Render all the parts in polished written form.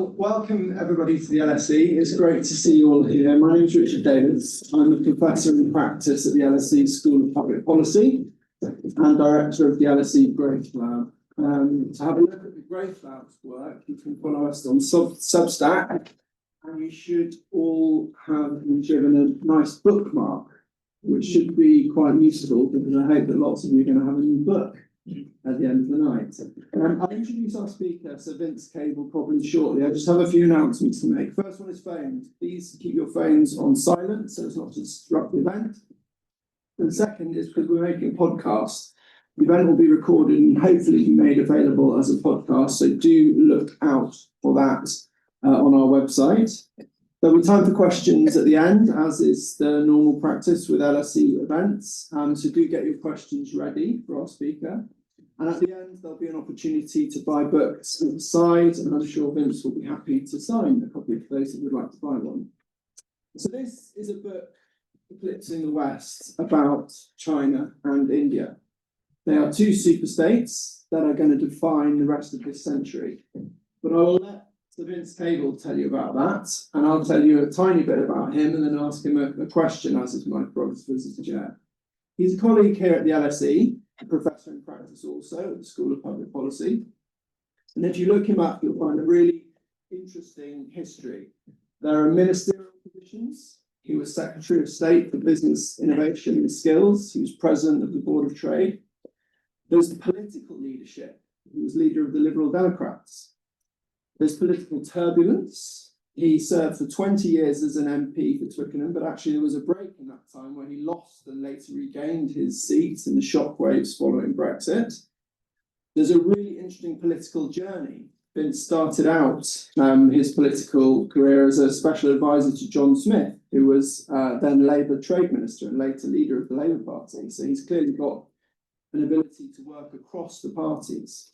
Well, welcome everybody to the LSE. It's great to see you all here. My name is Richard Davies. I'm a professor in practice at the LSE School of Public Policy and director of the LSE Growth Lab. To have a look at the Growth Lab's work, you can follow us on Substack, and you should all have been given a nice bookmark, which should be quite useful because I hope that lots of you are going to have a new book at the end of the night. I'll introduce our speaker, Sir Vince Cable, probably shortly. I just have a few announcements to make. First one is phones. Please keep your phones on silent so as not to disrupt the event. And second is because we're making a podcast. The event will be recorded and hopefully be made available as a podcast, so do look out for that on our website. There'll be time for questions at the end, as is the normal practice with LSE events. So do get your questions ready for our speaker. And at the end, there'll be an opportunity to buy books at the side, and I'm sure Vince will be happy to sign a copy for those who would like to buy one. So this is a book, Eclipsing the West, about China and India. They are two superstates that are going to define the rest of this century. But I will let Sir Vince Cable tell you about that, and I'll tell you a tiny bit about him and then ask him a question, as is my prerogative as a chair. He's a colleague here at the LSE, a professor in practice also at the School of Public Policy. And if you look him up, you'll find a really interesting history. There are ministerial positions. He was Secretary of State for Business Innovation and Skills. He was President of the Board of Trade. There's the political leadership. He was leader of the Liberal Democrats. There's political turbulence. He served for 20 years as an MP for Twickenham, but actually there was a break in that time where he lost and later regained his seat in the shockwaves following Brexit. There's a really interesting political journey. Vince started out his political career as a special advisor to John Smith, who was then Labour Trade Minister and later leader of the Labour Party. So he's clearly got an ability to work across the parties.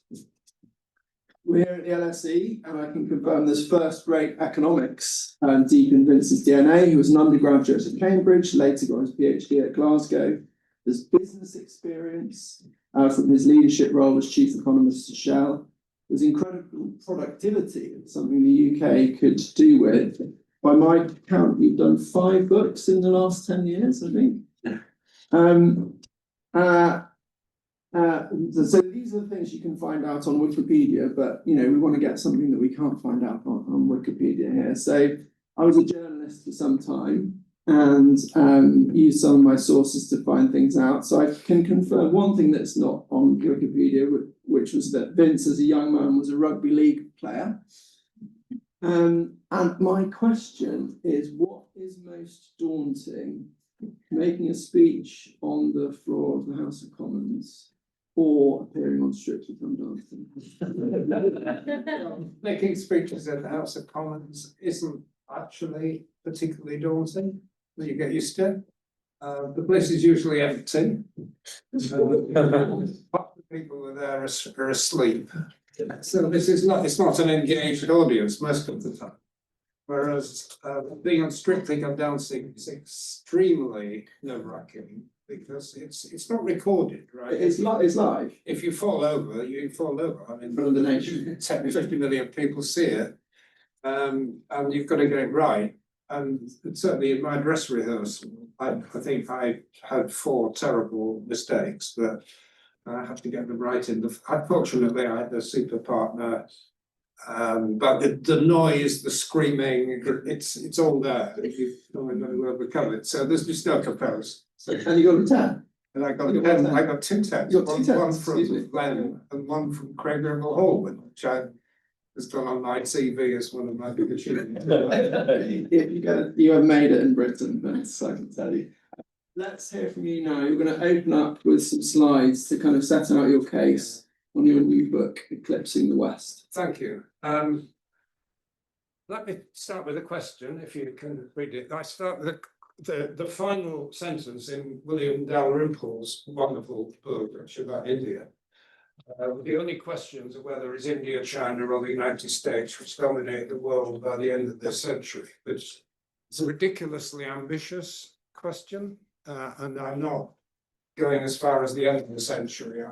We're here at the LSE, and I can confirm there's first-rate economics deep in Vince's DNA. He was an undergraduate at Cambridge, later got his PhD at Glasgow. There's business experience from his leadership role as chief economist at Shell. There's incredible productivity, something the UK could do with. By my count, you've done 5 books in the last 10 years, I think. So these are the things you can find out on Wikipedia, but we want to get something that we can't find out on Wikipedia here. So I was a journalist for some time and used some of my sources to find things out. So I can confirm one thing that's not on Wikipedia, which was that Vince, as a young man, was a rugby league player. And my question is, what is most daunting, making a speech on the floor of the House of Commons or appearing on Strictly Come Dancing? Making speeches at the House of Commons isn't actually particularly daunting. You get used to it. The place is usually empty. Half the people who are there are asleep. So it's not an engaged audience most of the time. Whereas being on Strictly Come Dancing is extremely nerve-wracking because it's not recorded, right? It's live. If you fall over, you fall over. I mean, In front of the nation. 50 million people see it, and you've got to get it right. And certainly in my dress rehearsal, I think I had 4 terrible mistakes, but I have to get them right Unfortunately, I had a super partner. But the noise, the screaming, it's all there. You've only got to overcome it. So there's just no comparison. So, And you got a 10. and I got 10. I got 2 10s. You got 2 One 10s, from Glenn and one from Craig Grimble Hall, which I has gone on my TV as one of my big achievements. You have made it in Britain, that's I can tell you. Let's hear from you now. You're going to open up with some slides to kind of set out your case on your new book, Eclipsing the West. Thank you. Let me start with a question, if you can read it. I start with the final sentence in William Dalrymple's wonderful book, actually, about India. The only questions are whether it's India, China, or the United States which dominate the world by the end of this century. It's a ridiculously ambitious question, and I'm not going as far as the end of the century.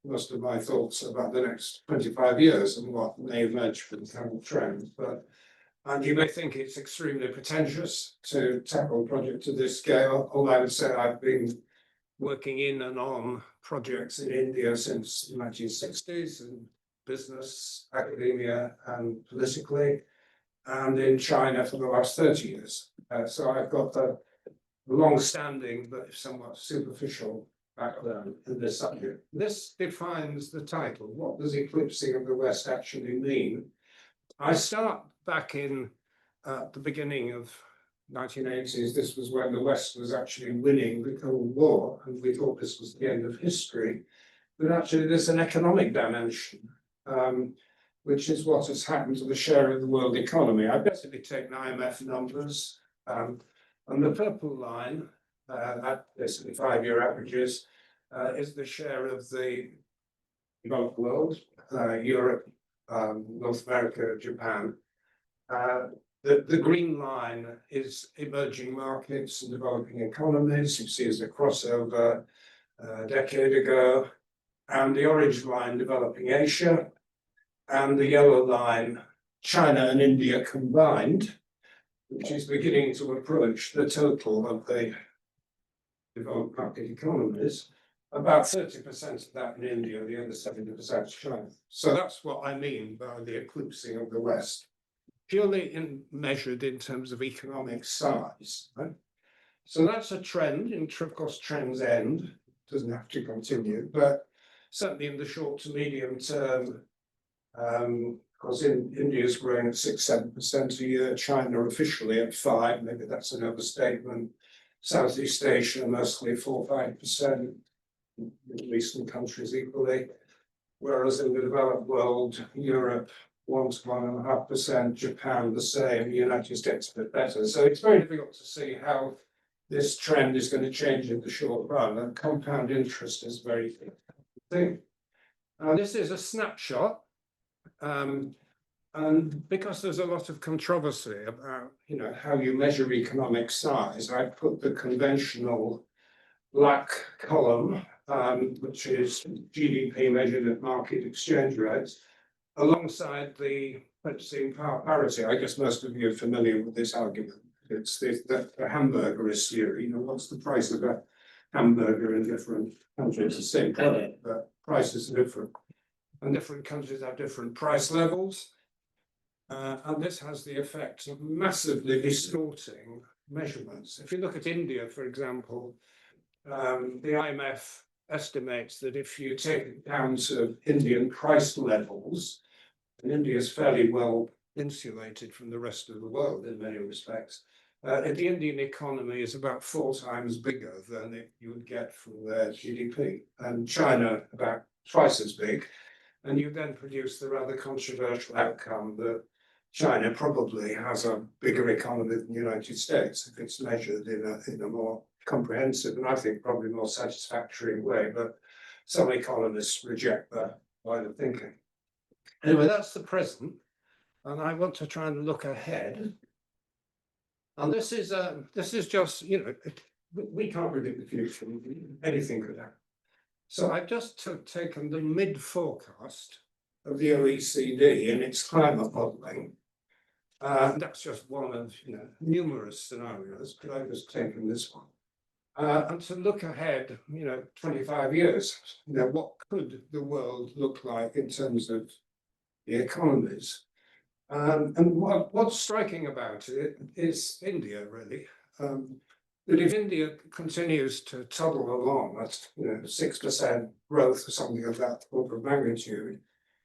Most of my thoughts about the next 25 years and what may emerge from the current trends. And you may think it's extremely pretentious to tackle a project of this scale, although I would say I've been working in and on projects in India since the 1960s, in business, academia, and politically, and in China for the last 30 years. So I've got a long-standing but somewhat superficial background in this subject. This defines the title. What does eclipsing of the West actually mean? I start back in the beginning of 1980s. This was when the West was actually winning the Cold War, and we thought this was the end of history. But actually, there's an economic dimension, which is what has happened to the share of the world economy. I basically take IMF numbers, and the purple line, at basically 5-year averages, is the share of the developed world, Europe, North America, Japan. The green line is emerging markets and developing economies. You see as a crossover a decade ago, and the orange line developing Asia, and the yellow line China and India combined, which is beginning to approach the total of the developed market economies. About 30% of that in India, the other 70% China. So that's what I mean by the eclipsing of the West, purely measured in terms of economic size. Right? So that's a trend. Of course, trends end, doesn't have to continue, but certainly in the short to medium term, because India's growing at 6-7% a year, China officially at 5%, maybe that's an overstatement. Southeast Asia mostly 4-5%. Middle Eastern countries equally, whereas in the developed world, Europe 1 to 1.5%, Japan the same, the United States a bit better. So it's very difficult to see how this trend is going to change in the short run, and compound interest is very thing. Now this is a snapshot, and because there's a lot of controversy about how you measure economic size, I put the conventional black column, which is GDP measured at market exchange rates, alongside the purchasing power parity. I guess most of you are familiar with this argument. It's the hamburgerist theory. What's the price of a hamburger in different countries? The same product, but prices are different. And different countries have different price levels. And this has the effect of massively distorting measurements. If you look at India, for example, the IMF estimates that if you take account of Indian price levels, and India is fairly well insulated from the rest of the world in many respects, the Indian economy is about 4 times bigger than you would get from their GDP, and China about twice as big. And you then produce the rather controversial outcome that China probably has a bigger economy than the United States if it's measured in a more comprehensive and I think probably more satisfactory way, but some economists reject that line of thinking. Anyway, that's the present, and I want to try and look ahead. And this is just, we can't predict the future, anything could happen. So I've just taken the mid-forecast of the OECD in its climate modelling. That's just one of numerous scenarios, but I've just taken this one. And to look ahead, 25 years, what could the world look like in terms of the economies? And what's striking about it is India, really. That if India continues to toddle along at 6% growth or something of that order of magnitude,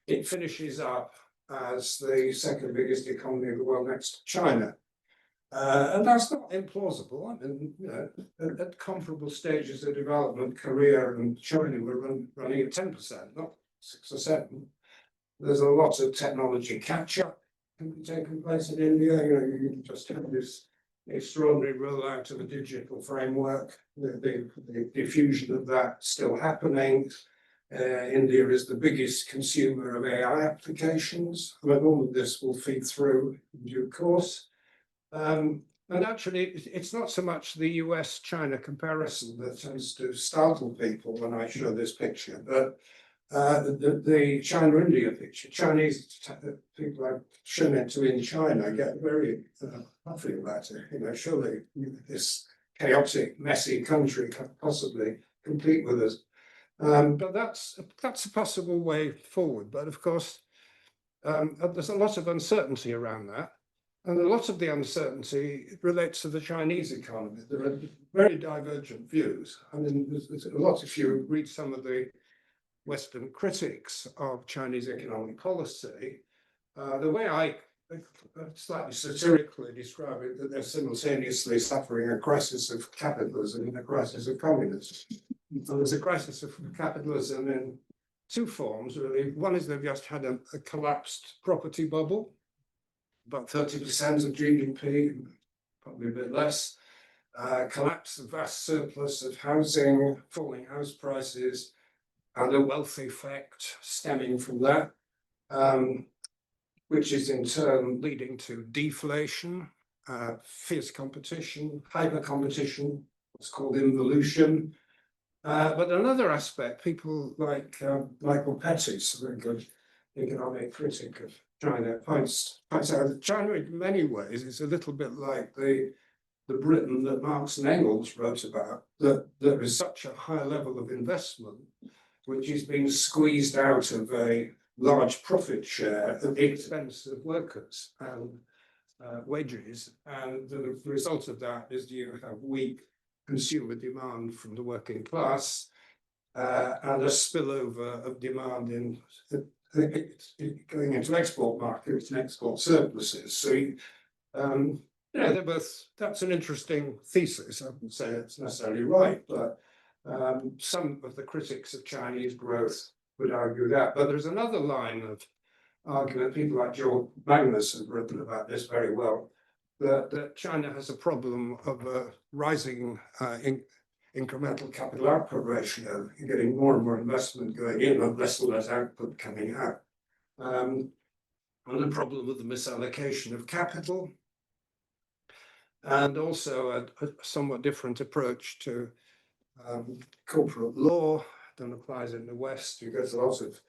it finishes up as the second biggest economy of the world next to China. And that's not implausible. I mean, at comparable stages of development, Korea and China were running at 10%, not 6 or 7. There's a lot of technology catch-up can be taking place in India. You just have this extraordinary rollout of a digital framework, the diffusion of that still happening. India is the biggest consumer of AI applications. I mean, all of this will feed through in due course. But And actually, it's not so much the US-China comparison that tends to startle people when I show this picture, but the China-India picture. Chinese people I've shown it to in China get very huffy about it. You know, surely this chaotic, messy country can possibly compete with us. But that's a possible way forward. But of course, there's a lot of uncertainty around that. And a lot of the uncertainty relates to the Chinese economy. There are very divergent views. I mean, there's a lot, if you read some of the Western critics of Chinese economic policy, the way I slightly satirically describe it, that they're simultaneously suffering a crisis of capitalism and a crisis of communism. So there's a crisis of capitalism in two forms, really. One is they've just had a collapsed property bubble, about 30% of GDP, probably a bit less, collapse, a vast surplus of housing, falling house prices, and a wealth effect stemming from that, which is in turn leading to deflation, fierce competition, hyper competition, what's called involution. But another aspect, people like Michael Pettis, a very good economic critic of China, points out that China in many ways is a little bit like the Britain that Marx and Engels wrote about, that there is such a high level of investment which is being squeezed out of a large profit share at the expense of workers and wages. And the result of that is you have weak consumer demand from the working class and a spillover of demand in going into export markets and export surpluses. So, they're both, that's an interesting thesis. I wouldn't say it's necessarily right, but some of the critics of Chinese growth would argue that. But there's another line of argument, people like George Magnus have written about this very well, that China has a problem of a rising incremental capital output ratio, getting more and more investment going in and less output coming out. And the problem of the misallocation of capital, and also a somewhat different approach to corporate law than applies in the West. You get a lot of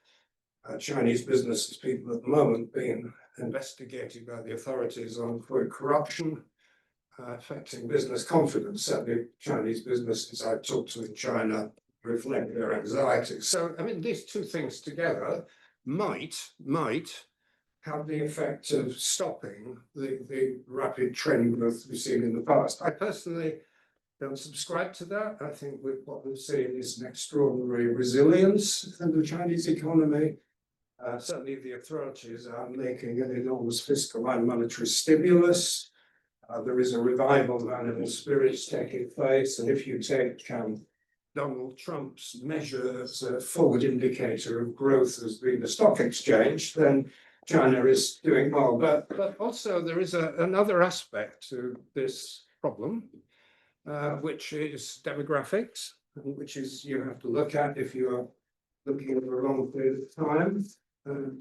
Chinese business people at the moment being investigated by the authorities on corruption, affecting business confidence. Certainly, Chinese businesses I've talked to in China reflect their anxiety. So, I mean, these two things together might have the effect of stopping the rapid trend growth we've seen in the past. I personally don't subscribe to that. I think what we're seeing is an extraordinary resilience in the Chinese economy. Certainly, the authorities are making an enormous fiscal and monetary stimulus. There is a revival of animal spirits taking place, and if you take Donald Trump's measure as a forward indicator of growth as being the stock exchange, then China is doing well. But also there is another aspect to this problem, which is demographics, which is you have to look at if you are looking over a long period of time.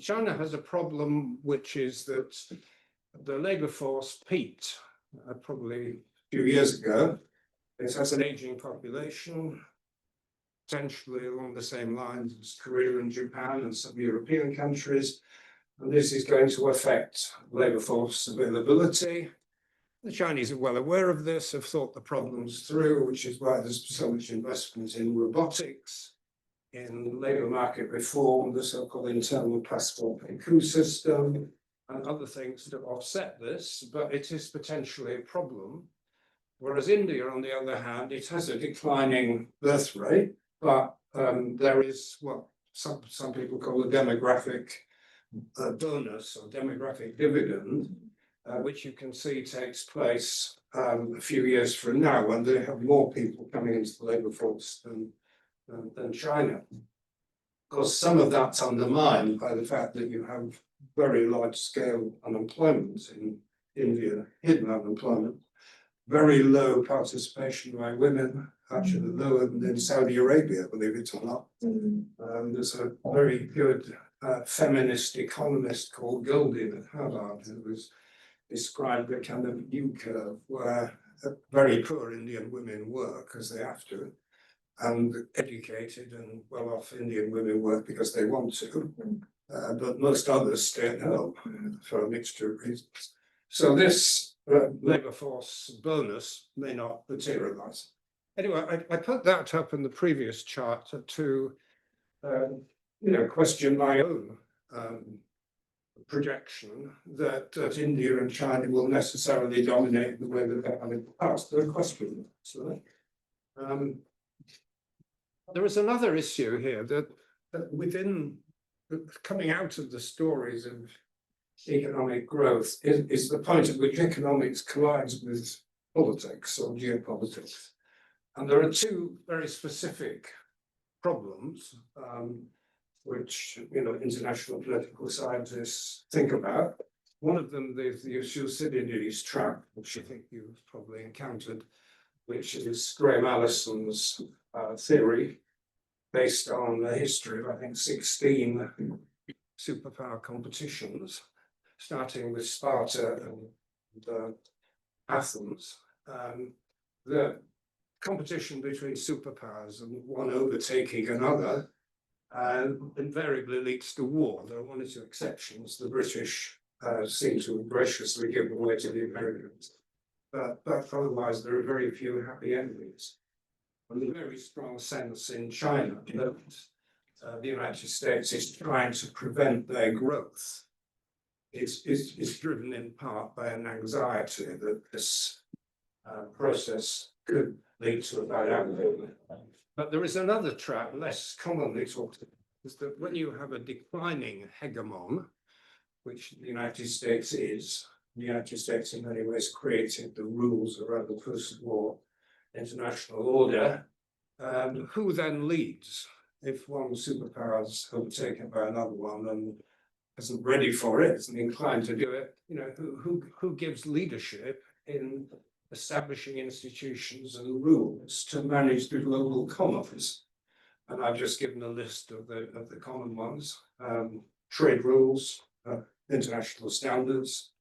China has a problem, which is that the labor force peaked probably a few years ago. It has an aging population, essentially along the same lines as Korea and Japan and some European countries. And this is going to affect labor force availability. The Chinese are well aware of this, have thought the problems through, which is why there's so much investment in robotics, in labor market reform, the so-called internal passport and coup system, and other things to offset this, but it is potentially a problem. Whereas India, on the other hand, it has a declining birth rate, but there is what some people call a demographic bonus or demographic dividend, which you can see takes place a few years from now when they have more people coming into the labour force than China. Of course, some of that's undermined by the fact that you have very large-scale unemployment in India, hidden unemployment, very low participation by women, actually lower than in Saudi Arabia, believe it or not. There's a very good feminist economist called Goldin at Harvard who was described a kind of U curve where very poor Indian women work because they have to, and educated and well-off Indian women work because they want to, but most others stay at home for a mixture of reasons. So this labour force bonus may not materialise. Anyway, I put that up in the previous chart to question my own projection that India and China will necessarily dominate the way that they have in the past. There are questions. There is another issue here that within coming out of the stories of economic growth is the point at which economics collides with politics or geopolitics. And there are two very specific problems which international political scientists think about. One of them is the Thucydides trap, which I think you've probably encountered, which is Graham Allison's theory based on the history of, I think, 16 superpower competitions, starting with Sparta and Athens. The competition between superpowers and one overtaking another invariably leads to war. There are one or two exceptions. The British seem to have graciously given way to the Americans. But otherwise, there are very few happy endings. And a very strong sense in China that the United States is trying to prevent their growth. It's driven in part by an anxiety that this process could lead to a bad outcome. But there is another trap, less commonly talked about, is that when you have a declining hegemon, which the United States is, the United States in many ways created the rules around the post-war international order, who then leads if one superpower is overtaken by another one and isn't ready for it, isn't inclined to do it, who gives leadership in establishing institutions and rules to manage the global commons? And I've just given a list of the common ones: trade rules, international standards,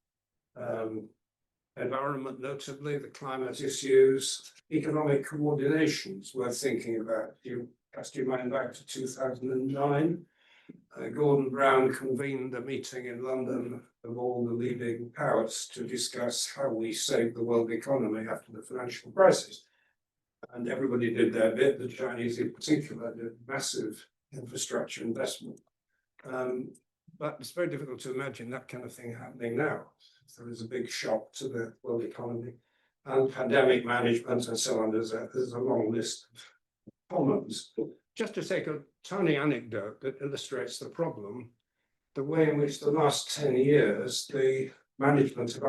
environment, notably the climate issues, economic coordinations worth thinking about. You cast your mind back to 2009. Gordon Brown convened a meeting in London of all the leading powers to discuss how we save the world economy after the financial crisis. And everybody did their bit. The Chinese in particular did massive infrastructure investment. But it's very difficult to imagine that kind of thing happening now. There is a big shock to the world economy and pandemic management and so on. There's a long list of problems. Just to take a tiny anecdote that illustrates the problem, the way in which the last 10 years, the management of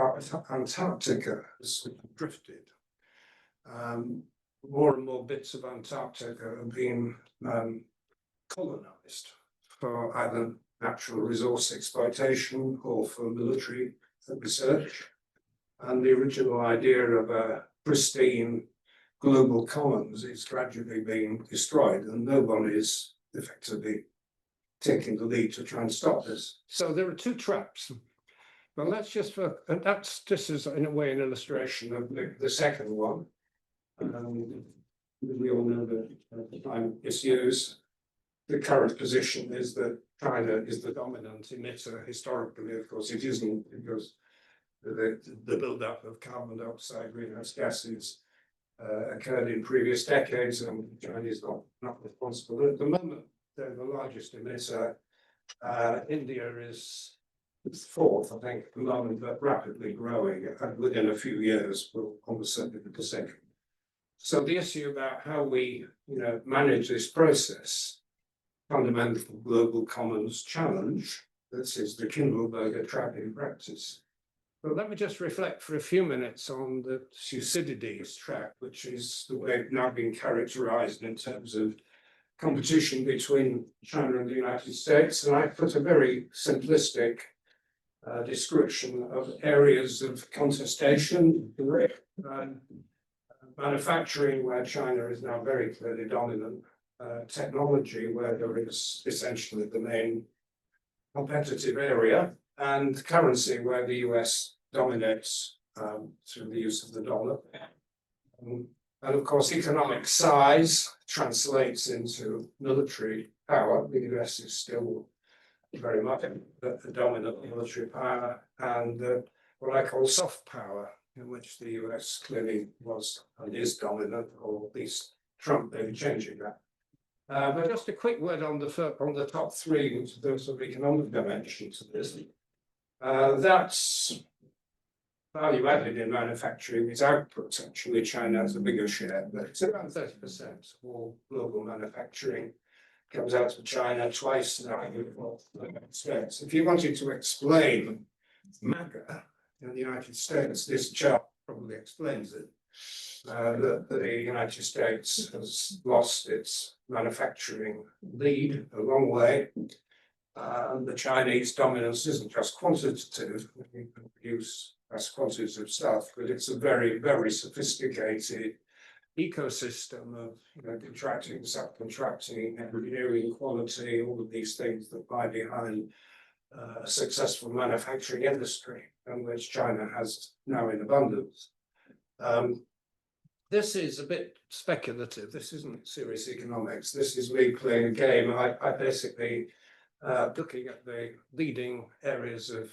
Antarctica has drifted. More and more bits of Antarctica are being colonized for either natural resource exploitation or for military research. And the original idea of a pristine global commons is gradually being destroyed, and no one is effectively taking the lead to try and stop this. So there are two traps. Well, that's just this is in a way an illustration of the second one. We all know that climate issues. The current position is that China is the dominant emitter. Historically, of course, it isn't, because the buildup of carbon dioxide, greenhouse gases occurred in previous decades, and China is not responsible. At the moment, they're the largest emitter. India is fourth, I think, at the moment, but rapidly growing. And within a few years, will almost certainly be the second. So the issue about how we, manage this process, fundamental global commons challenge, this is the Kindleberger trap in practice. Well, let me just reflect for a few minutes on the Thucydides trap, which is the way it's now being characterized in terms of competition between China and the United States. And I put a very simplistic description of areas of contestation, manufacturing, where China is now very clearly dominant, technology, where there is essentially the main competitive area, and currency, where the US dominates through the use of the dollar. And of course, economic size translates into military power. The US is still very much the dominant military power, and what I call soft power, in which the US clearly was and is dominant, or at least Trump may be changing that. But just a quick word on the top three, which are those sort of economic dimensions of this. That's value added in manufacturing is output. Actually, China has a bigger share, but it's around 30% of all global manufacturing comes out of China, twice now in the United States. If you wanted to explain MAGA in the United States, this chart probably explains it. That the United States has lost its manufacturing lead a long way. And the Chinese dominance isn't just quantitative, we can produce vast quantities of stuff, but it's a very, very sophisticated ecosystem of contracting, subcontracting, engineering, quality, all of these things that lie behind a successful manufacturing industry, and which China has now in abundance. This is a bit speculative. This isn't serious economics. This is me playing a game. I basically looking at the leading areas of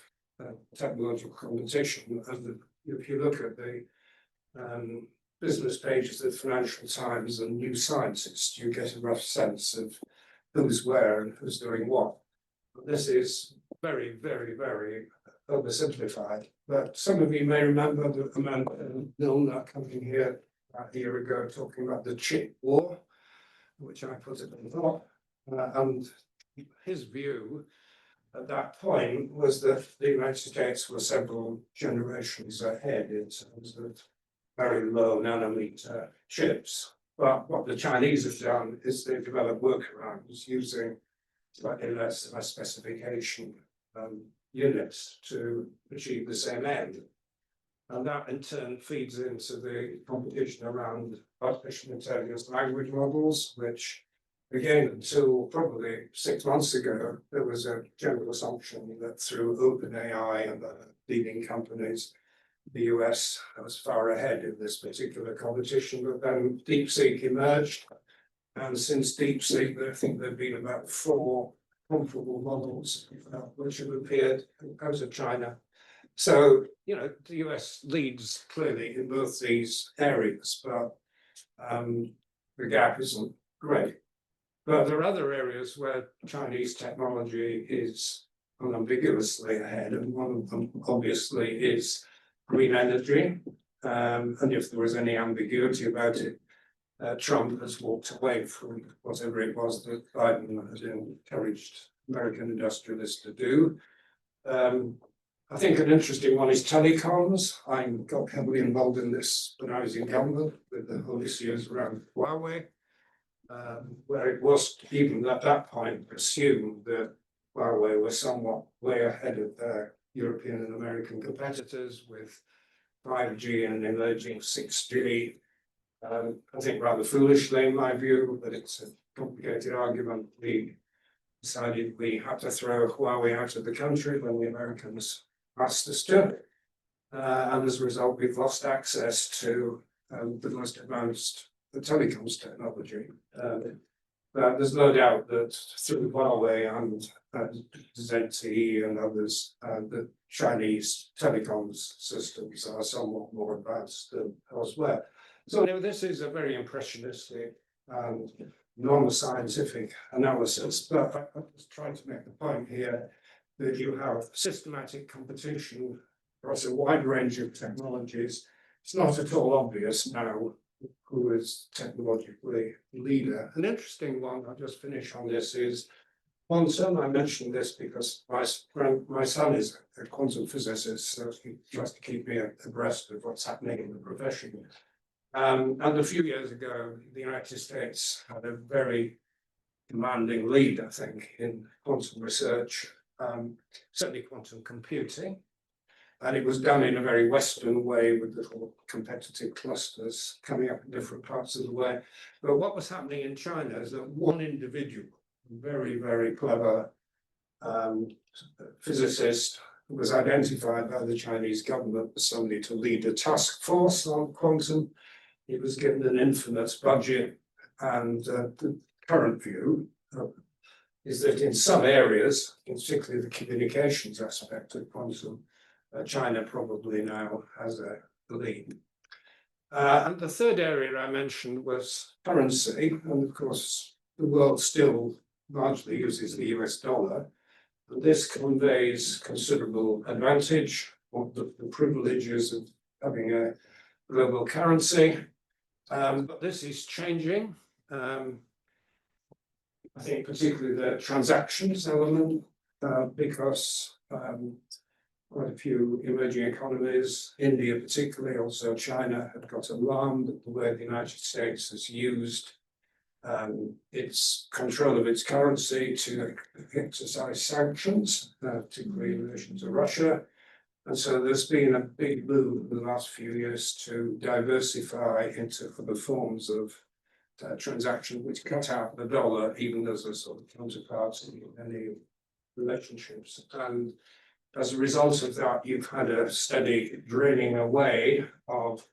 technological competition. And if you look at the business pages of the Financial Times and New Scientist, you get a rough sense of who's where and who's doing what. This is very, very, very oversimplified. But some of you may remember that Amanda Milner coming here a year ago talking about the chip war, which I put at the top. And his view at that point was that the United States were several generations ahead in terms of very low nanometer chips. But what the Chinese have done is they've developed workarounds using slightly less specification units to achieve the same end. And that in turn feeds into the competition around artificial intelligence language models, which again, until probably 6 months ago, there was a general assumption that through OpenAI and the leading companies, the US was far ahead in this particular competition. But then DeepSeek emerged, and since DeepSeek, I think there have been about 4 comparable models which have appeared out of China. So, the US leads clearly in both these areas, but the gap isn't great. But there are other areas where Chinese technology is unambiguously ahead, and one of them obviously is green energy. And if there was any ambiguity about it, Trump has walked away from whatever it was that Biden has encouraged American industrialists to do. I think an interesting one is telecoms. I got heavily involved in this when I was in government with the whole issues around Huawei. Where it was even at that point assumed that Huawei was somewhat way ahead of their European and American competitors with 5G and emerging 6G. I think rather foolishly, in my view, but it's a complicated argument. We decided we had to throw Huawei out of the country when the Americans asked us to. And as a result, we've lost access to the most advanced telecoms technology. But there's no doubt that through Huawei and ZTE and others, the Chinese telecoms systems are somewhat more advanced than elsewhere. So this is a very impressionistic and non-scientific analysis, but I'm just trying to make the point here that you have systematic competition across a wide range of technologies. It's not at all obvious now who is technologically leader. An interesting one, I'll just finish on this, is one son. I mentioned this because my son is a quantum physicist, so he tries to keep me abreast of what's happening in the profession. And a few years ago, the United States had a very demanding lead, I think, in quantum research, certainly quantum computing. And it was done in a very Western way with little competitive clusters coming up in different parts of the way. But what was happening in China is that one individual, very, very clever physicist, was identified by the Chinese government as somebody to lead a task force on quantum. He was given an infinite budget, and the current view is that in some areas, particularly the communications aspect of quantum, China probably now has a lead. And the third area I mentioned was currency, and of course, the world still largely uses the US dollar. And this conveys considerable advantage of the privileges of having a global currency. But this is changing. I think particularly the transactions element, because quite a few emerging economies, India particularly, also China, have got alarmed at the way the United States has used its control of its currency to exercise sanctions, particularly in relation to Russia. And so there's been a big move in the last few years to diversify into other forms of transaction which cut out the dollar, even as a sort of counterpart in many relationships. And as a result of that, you've had a steady draining away of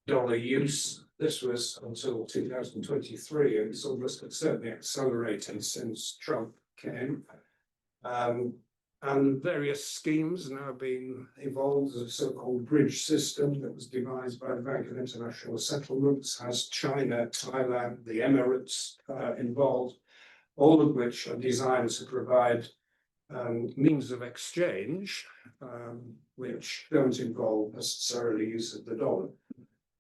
dollar use. This was until 2023, and it's almost certainly accelerated since Trump came. And various schemes now being evolved as a so-called bridge system that was devised by the Bank of International Settlements, has China, Thailand, the Emirates involved, all of which are designed to provide means of exchange which don't involve necessarily use of the dollar.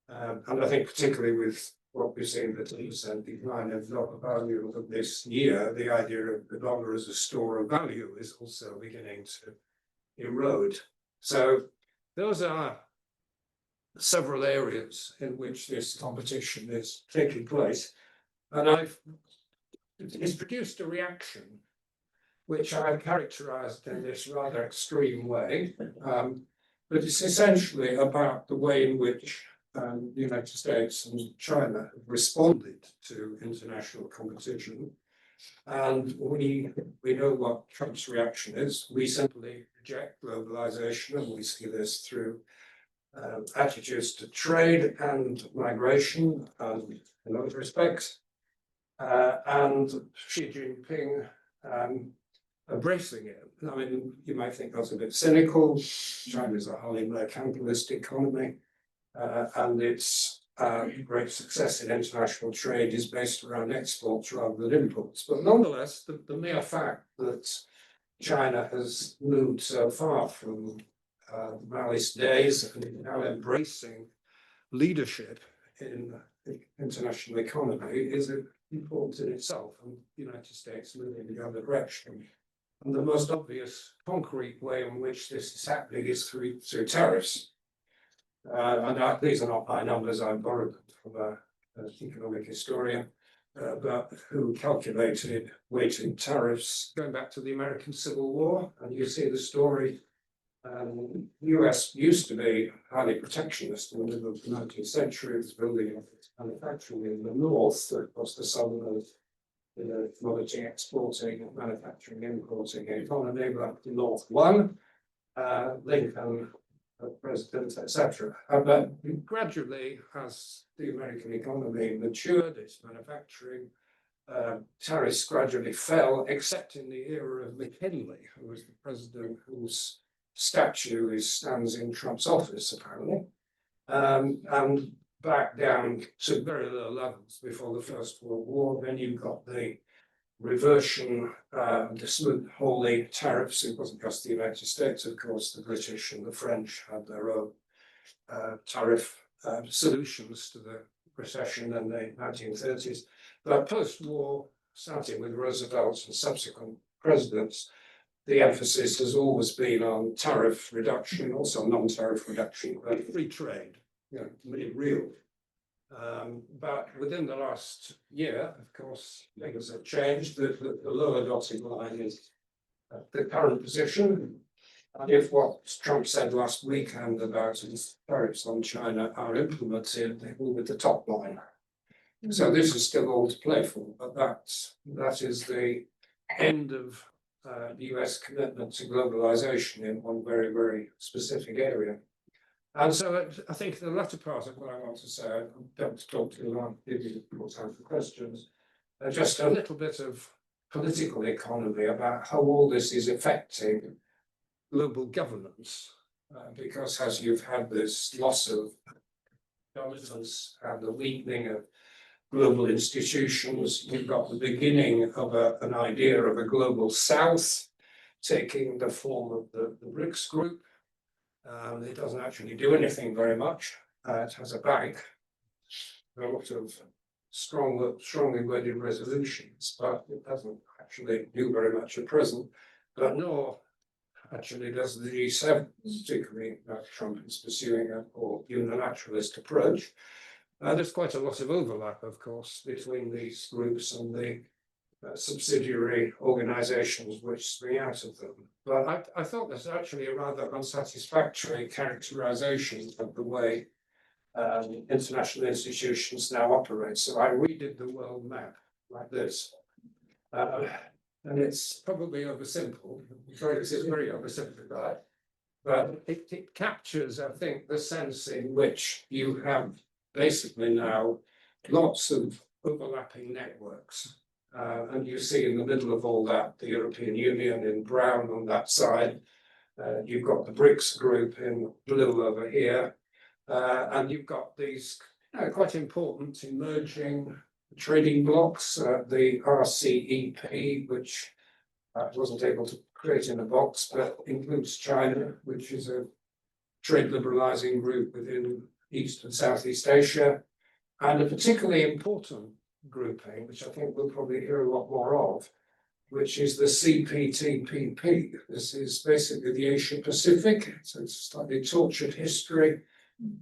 And I think particularly with what we've seen, the 10% decline of dollar value of this year, the idea of the dollar as a store of value is also beginning to erode. So those are several areas in which this competition is taking place. And it's produced a reaction which I characterized in this rather extreme way. But it's essentially about the way in which the United States and China have responded to international competition. And we know what Trump's reaction is. We simply reject globalization, and we see this through attitudes to trade and migration and in other respects. And Xi Jinping embracing it. I mean, you might think that's a bit cynical. China is a highly mercantilist economy, and its great success in international trade is based around exports rather than imports. But nonetheless, the mere fact that China has moved so far from Maoist days and now embracing leadership in the international economy is important in itself, and the United States moving in the other direction. And the most obvious concrete way in which this is happening is through tariffs. And these are not my numbers, I borrowed them from an economic historian, but who calculated weighting tariffs going back to the American Civil War. And you see the story. The US used to be highly protectionist in the middle of the 19th century. It was building up its manufacturing in the north, across the southern commodity exporting, manufacturing, importing economy, but the North won, Lincoln, president, etc. But gradually, as the American economy matured, its manufacturing, tariffs gradually fell, except in the era of McKinley, who was the president whose statue stands in Trump's office, apparently, and back down to very low levels before the First World War. Then you got the reversion, the smooth, holy tariffs. It wasn't just the United States, of course. The British and the French had their own tariff solutions to the recession in the 1930s. But post-war, starting with Roosevelt and subsequent presidents, the emphasis has always been on tariff reduction, also non-tariff reduction, but free trade, real. But within the last year, of course, things have changed. The lower dotted line is the current position. And if what Trump said last weekend about his tariffs on China are implemented, they will be the top line. So this is still all to play for, but that is the end of US commitment to globalization in one very, very specific area. And so I think the latter part of what I want to say, I don't talk too long, give you more time for questions, just a little bit of political economy about how all this is affecting global governance. Because as you've had this loss of dominance and the weakening of global institutions, you've got the beginning of an idea of a global south taking the form of the BRICS group. It doesn't actually do anything very much. It has a bank, a lot of strongly worded resolutions, but it doesn't actually do very much at present. But nor actually does the G7, particularly Trump is pursuing a more unilateralist approach. There's quite a lot of overlap, of course, between these groups and the subsidiary organizations which spring out of them. But I thought there's actually a rather unsatisfactory characterization of the way international institutions now operate. So I redid the world map like this. And it's probably oversimple, it's very oversimplified, but it captures, I think, the sense in which you have basically now lots of overlapping networks. And you see in the middle of all that, the European Union in brown on that side. You've got the BRICS group in blue over here. And you've got these quite important emerging trading blocks, the RCEP, which wasn't able to create in a box, but includes China, which is a trade liberalizing group within East and Southeast Asia, and a particularly important grouping, which I think we'll probably hear a lot more of, which is the CPTPP. This is basically the Asia Pacific, so it's a slightly tortured history.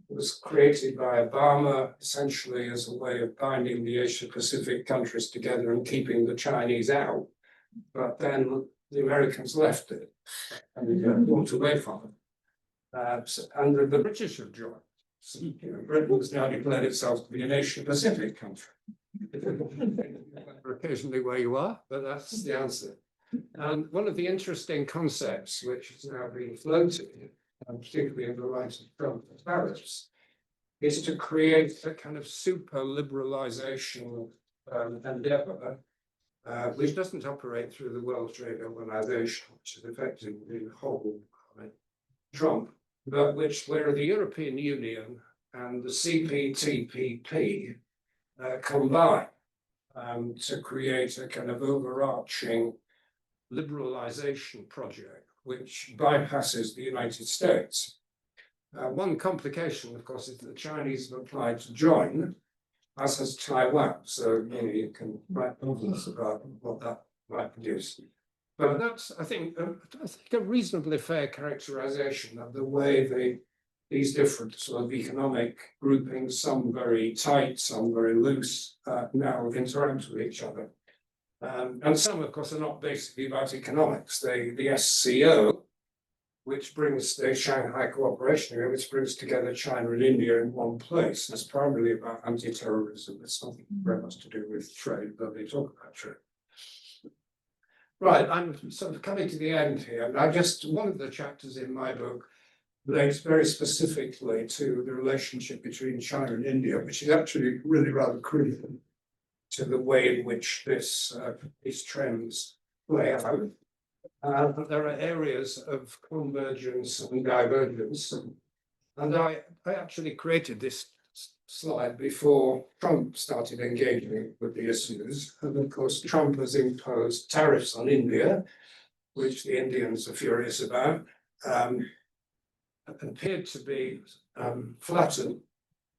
It was created by Obama essentially as a way of binding the Asia Pacific countries together and keeping the Chinese out. But then the Americans left it and walked away from it. And the British have joined. So, Britain has now declared itself to be an Asia Pacific country. Occasionally where you are, but that's the answer. And one of the interesting concepts which is now being floated, particularly in the light of Trump and tariffs, is to create a kind of super liberalization endeavor, which doesn't operate through the World Trade Organization, which is effectively the whole Trump, but where the European Union and the CPTPP combine to create a kind of overarching liberalization project which bypasses the United States. One complication, of course, is that the Chinese have applied to join, as has Taiwan. So you can write novels about what that might produce. But that's, I think, a reasonably fair characterization of the way these different sort of economic groupings, some very tight, some very loose, now interact with each other. And some, of course, are not basically about economics. The SCO, which brings the Shanghai Cooperation Area, which brings together China and India in one place. It's primarily about anti-terrorism. It's nothing very much to do with trade, but they talk about trade. Right, I'm sort of coming to the end here. And one of the chapters in my book relates very specifically to the relationship between China and India, which is actually really rather critical to the way in which these trends play out. But there are areas of convergence and divergence. And I actually created this slide before Trump started engaging with the issues. And of course, Trump has imposed tariffs on India, which the Indians are furious about, appeared to be flattered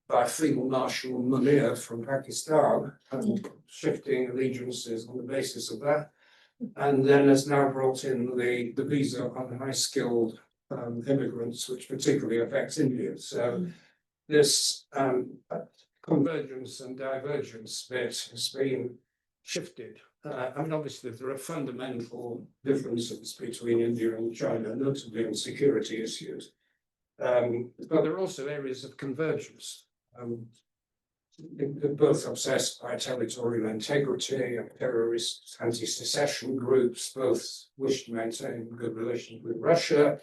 by Field Marshal Munir from Pakistan and shifting allegiances on the basis of that. And then has now brought in the visa on high-skilled immigrants, which particularly affects India. So this convergence and divergence bit has been shifted. I mean, obviously, there are fundamental differences between India and China, notably on security issues. But there are also areas of convergence. they're both obsessed by territorial integrity, and terrorist anti-secession groups both wish to maintain good relations with Russia,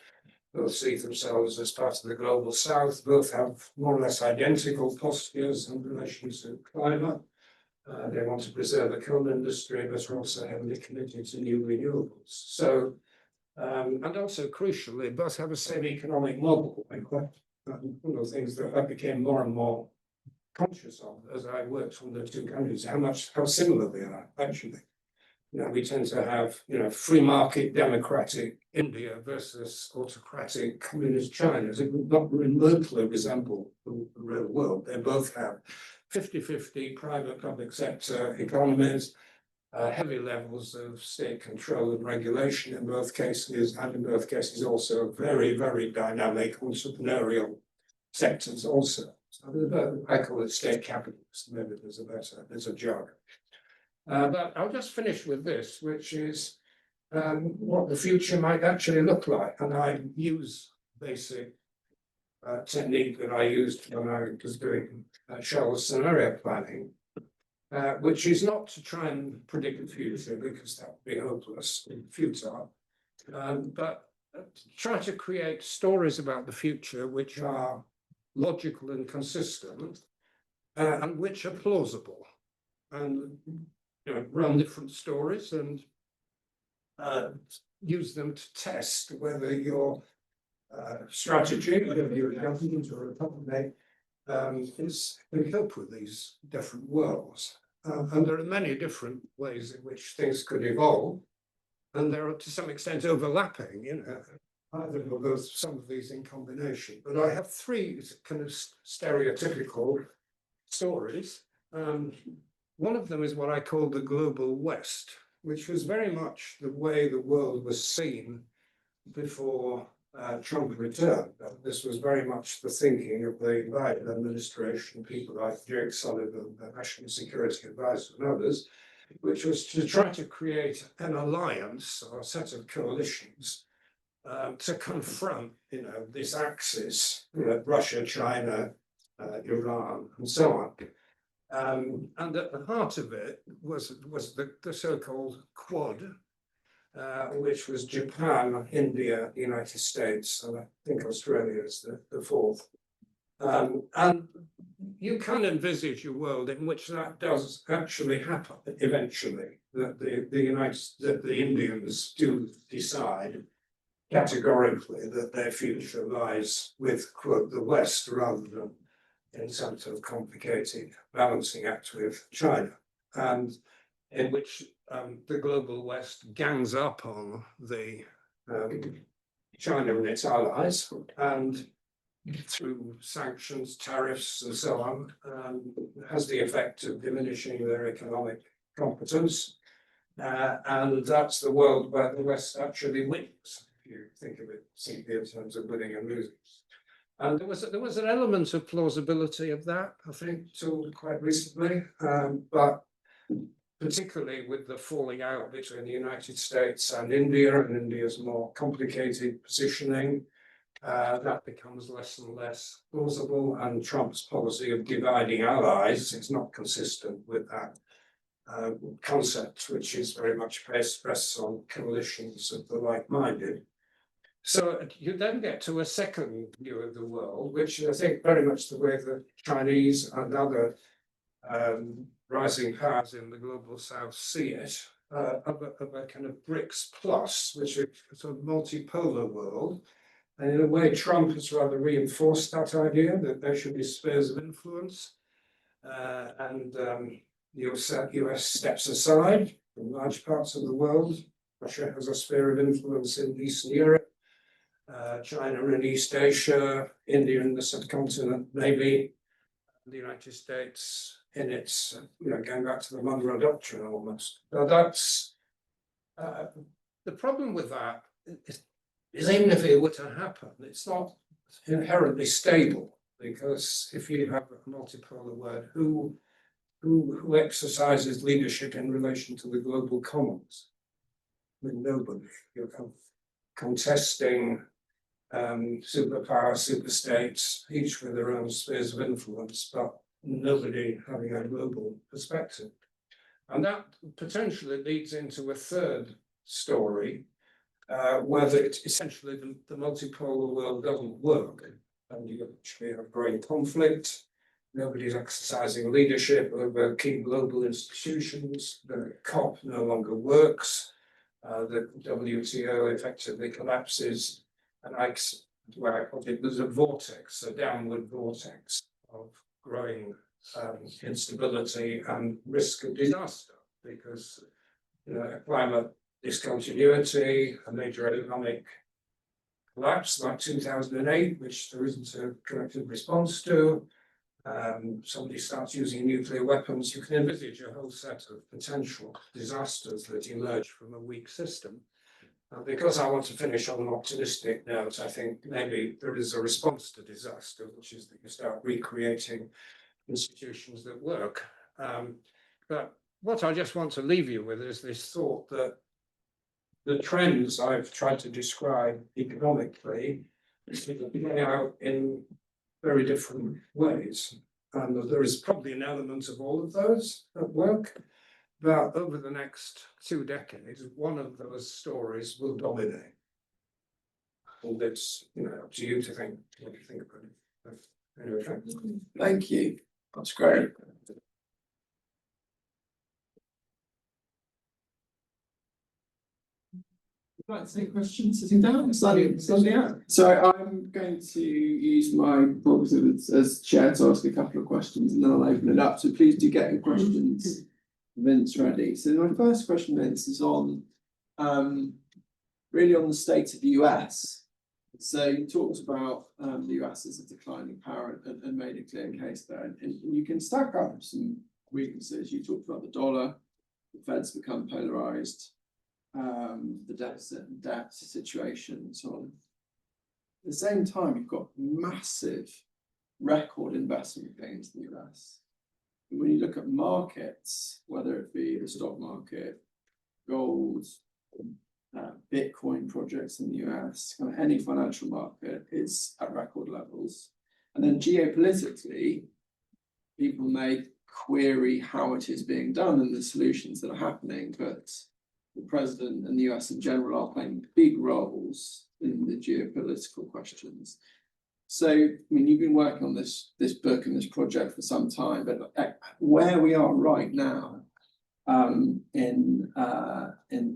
both see themselves as part of the global south, both have more or less identical postures in relation to climate. They want to preserve the coal industry, but are also heavily committed to new renewables. So, and also crucially, both have the same economic model. One of the things that I became more and more conscious of as I worked on the two countries, how similar they are actually. We tend to have, free market democratic India versus autocratic communist China. It would not remotely resemble the real world. They both have 50-50 private public sector economies, heavy levels of state control and regulation in both cases, and in both cases also very, very dynamic entrepreneurial sectors also. So I call it state capitalist, maybe there's a jargon. But I'll just finish with this, which is what the future might actually look like. And I use basic technique that I used when I was doing Shell's scenario planning, which is not to try and predict the future, because that would be hopeless and futile, but try to create stories about the future which are logical and consistent, and which are plausible. And run different stories and use them to test whether your strategy, whether you're a government or a company, can cope with these different worlds. And there are many different ways in which things could evolve, and there are to some extent overlapping, either or both, some of these in combination. But I have three kind of stereotypical stories. One of them is what I call the global West, which was very much the way the world was seen before Trump returned. This was very much the thinking of the Biden administration, people like Jake Sullivan, the National Security Advisor, and others, which was to try to create an alliance or a set of coalitions to confront, this axis, Russia, China, Iran, and so on. And at the heart of it was the so-called Quad, which was Japan, India, the United States, and I think Australia is the fourth. And you can envisage a world in which that does actually happen eventually, that the Indians do decide categorically that their future lies with, quote, the West, rather than in some sort of complicated balancing act with China, and in which the global West gangs up on the China and its allies, and through sanctions, tariffs, and so on, has the effect of diminishing their economic competence. And that's the world where the West actually wins, if you think of it simply in terms of winning and losing. And there was an element of plausibility of that, I think, till quite recently, but particularly with the falling out between the United States and India's more complicated positioning, that becomes less and less plausible, and Trump's policy of dividing allies is not consistent with that concept, which is very much based on coalitions of the like-minded. So you then get to a second view of the world, which I think very much the way the Chinese and other rising powers in the global south see it, of a kind of BRICS plus, which is a sort of multipolar world. And in a way, Trump has rather reinforced that idea that there should be spheres of influence, and the US steps aside from large parts of the world. Russia has a sphere of influence in Eastern Europe. China in East Asia, India in the subcontinent, maybe the United States in its, going back to the Monroe Doctrine almost. Now that's the problem with that is even if it were to happen, it's not inherently stable, because if you have a multipolar world, who exercises leadership in relation to the global commons? I mean, nobody. You're contesting superpower, superstates, each with their own spheres of influence, but nobody having a global perspective. And that potentially leads into a third story, where essentially the multipolar world doesn't work. And you actually have growing conflict. Nobody's exercising leadership over key global institutions. The COP no longer works. The WTO effectively collapses. And where I put it, there's a vortex, a downward vortex of growing instability and risk of disaster, because climate discontinuity, a major economic collapse like 2008, which there isn't a corrective response to. Somebody starts using nuclear weapons, you can envisage a whole set of potential disasters that emerge from a weak system. Because I want to finish on an optimistic note, I think maybe there is a response to disaster, which is that you start recreating institutions that work. But what I just want to leave you with is this thought that the trends I've tried to describe economically play out in very different ways. And there is probably an element of all of those at work. But over the next 2 decades, one of those stories will dominate. And it's up to you to think what you think about it. Anyway, thanks. Thank you. That's great. Would you like to take questions sitting down? Standing out. So I'm going to use my prerogative as chair to ask a couple of questions, and then I'll open it up. So please do get your questions, Vince, ready. So my first question, Vince, is on really on the state of the US. So you talked about the US as a declining power and made a clear case there, and you can stack up some weaknesses. You talked about the dollar, the Fed's become polarized, the deficit and debt situation and so on. At the same time, you've got massive record investment gains in the US. And when you look at markets, whether it be the stock market, gold, Bitcoin projects in the US, kind of any financial market is at record levels. And then geopolitically, people may query how it is being done and the solutions that are happening, but the president and the US in general are playing big roles in the geopolitical questions. So, I mean, you've been working on this book and this project for some time, but where we are right now, in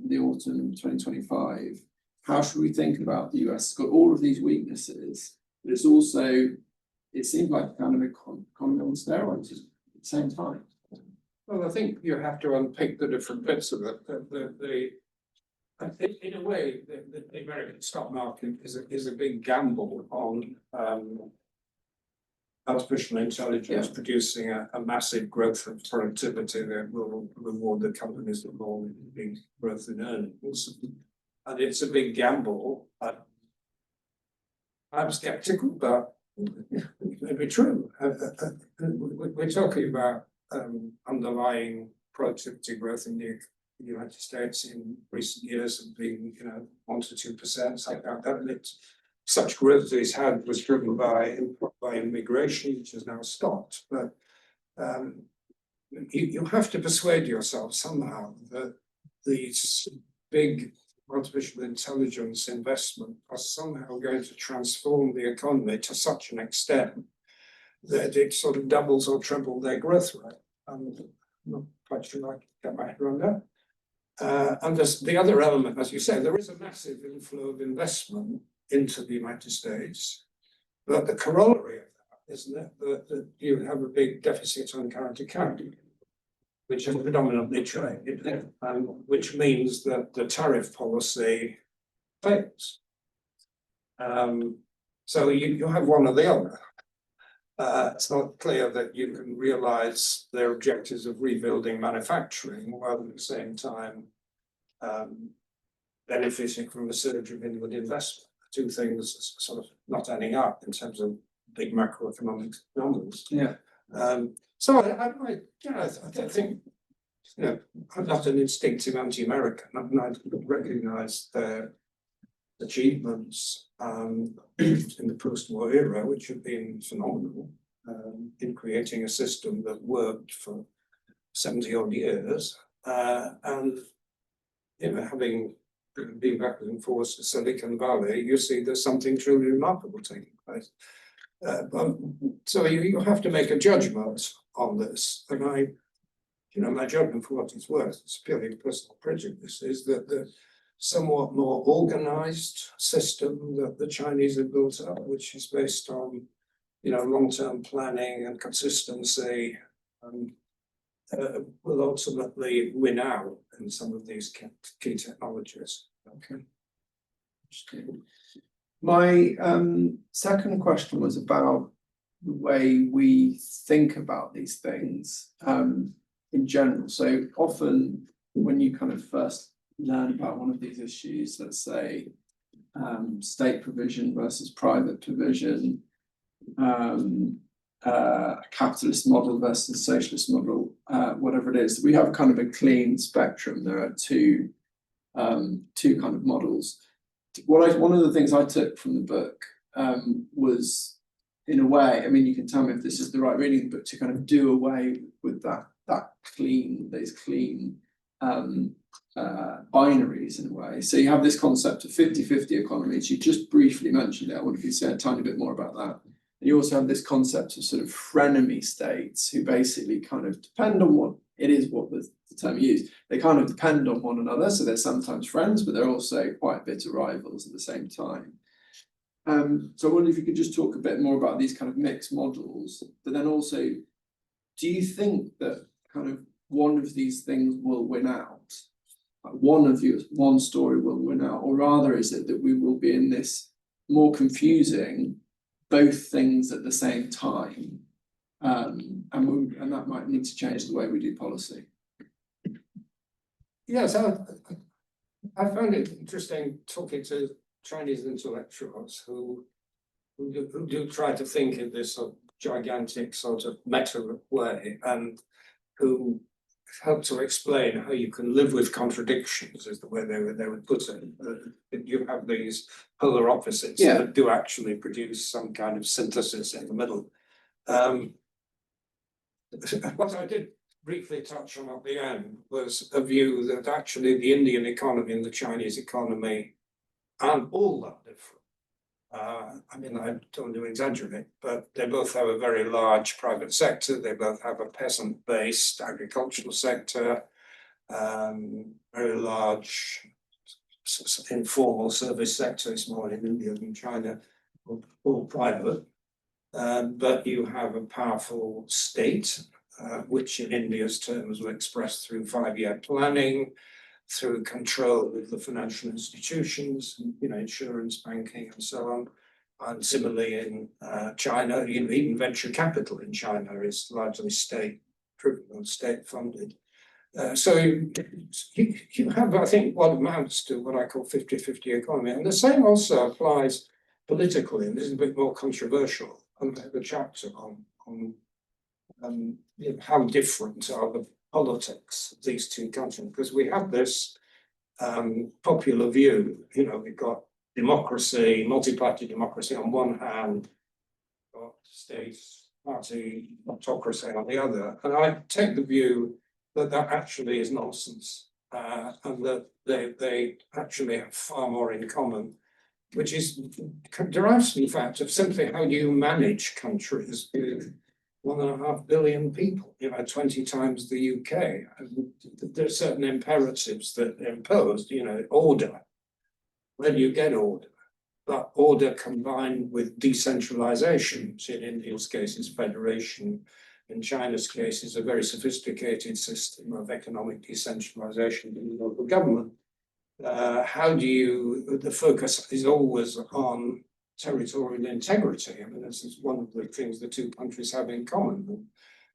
the autumn of 2025, how should we think about the US? It's got all of these weaknesses, but it's also, it seems like kind of a economy on steroids at the same time. Well, I think you have to unpick the different bits of it. In a way, the American stock market is a big gamble on artificial intelligence producing a massive growth of productivity that will reward the companies that will big growth in earnings. And it's a big gamble. I'm skeptical, but it may be true. We're talking about underlying productivity growth in the United States in recent years have been, 1 to 2%, something like that. Such growth that it's had was driven by immigration, which has now stopped. But you have to persuade yourself somehow that these big artificial intelligence investment are somehow going to transform the economy to such an extent that it sort of doubles or triples their growth rate. I'm not quite sure I can get my head around that. And the other element, as you say, there is a massive inflow of investment into the United States, but the corollary of that, isn't it, that you have a big deficit on current account, which is predominantly trade, which means that the tariff policy fails. So you have one or the other. It's not clear that you can realise their objectives of rebuilding manufacturing while at the same time benefiting from a surge of inward investment. Two things sort of not adding up in terms of big macroeconomic numbers. Yeah. So I think I'm not an instinctive anti-American. I recognise their achievements in the post-war era, which have been phenomenal. in creating a system that worked for 70 odd years, and having been backwards and forwards to Silicon Valley, you see there's something truly remarkable taking place. So you have to make a judgment on this, and my judgment, for what it's worth, it's purely personal prejudice, is that the somewhat more organized system that the Chinese have built up, which is based on, long-term planning and consistency, will ultimately win out in some of these key technologies. Okay. My second question was about the way we think about these things in general. So often when you kind of first learn about one of these issues, let's say state provision versus private provision, capitalist model versus socialist model, whatever it is, we have kind of a clean spectrum. There are two kind of models. One of the things I took from the book was, in a way, I mean, you can tell me if this is the right reading, but to kind of do away with those clean binaries in a way. So you have this concept of 50-50 economies. You just briefly mentioned it. I wonder if you say a tiny bit more about that. And you also have this concept of sort of frenemy states who basically kind of depend on what the term used. They kind of depend on one another. So they're sometimes friends, but they're also quite bitter rivals at the same time. So I wonder if you could just talk a bit more about these kind of mixed models, but then also, do you think that kind of one of these things will win out? Like one story will win out, or rather is it that we will be in this more confusing both things at the same time, and that might need to change the way we do policy? Yes, I found it interesting talking to Chinese intellectuals who do try to think in this sort of gigantic sort of meta way, and who help to explain how you can live with contradictions, is the way they would put it. You have these polar opposites that do actually produce some kind of synthesis in the middle. What I did briefly touch on at the end was a view that actually the Indian economy and the Chinese economy aren't all that different. I mean, I don't want to exaggerate, but they both have a very large private sector. They both have a peasant-based agricultural sector, very large informal service sector. It's more in India than China, all private. But you have a powerful state, which in India's terms were expressed through 5-year planning, through control of the financial institutions, insurance, banking, and so on. And similarly in China, even venture capital in China is largely state-driven and state-funded. So you have, I think, what amounts to what I call 50-50 economy. And the same also applies politically, and this is a bit more controversial. I have a chapter on how different are the politics of these two countries, because we have this popular view, we've got democracy, multi-party democracy on one hand, got state party autocracy on the other. And I take the view that actually is nonsense, and that they actually have far more in common, which derives from the fact of simply how do you manage countries with 1.5 billion people, 20 times the UK. And there are certain imperatives that are imposed, order. Where do you get order? But order combined with decentralization, which in India's case is federation, in China's case is a very sophisticated system of economic decentralization in the local government. The focus is always on territorial integrity. I mean, this is one of the things the two countries have in common.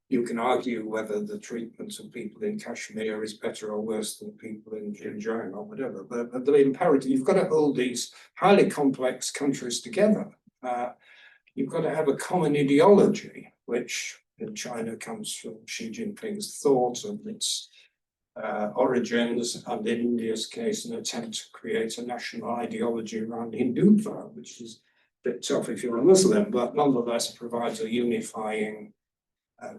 You can argue whether the treatment of people in Kashmir is better or worse than people in Xinjiang or whatever, but the imperative, you've got to hold these highly complex countries together. You've got to have a common ideology, which in China comes from Xi Jinping's thought and its origins, and in India's case, an attempt to create a national ideology around Hindutva, which is bit tough if you're a Muslim, but nonetheless provides a unifying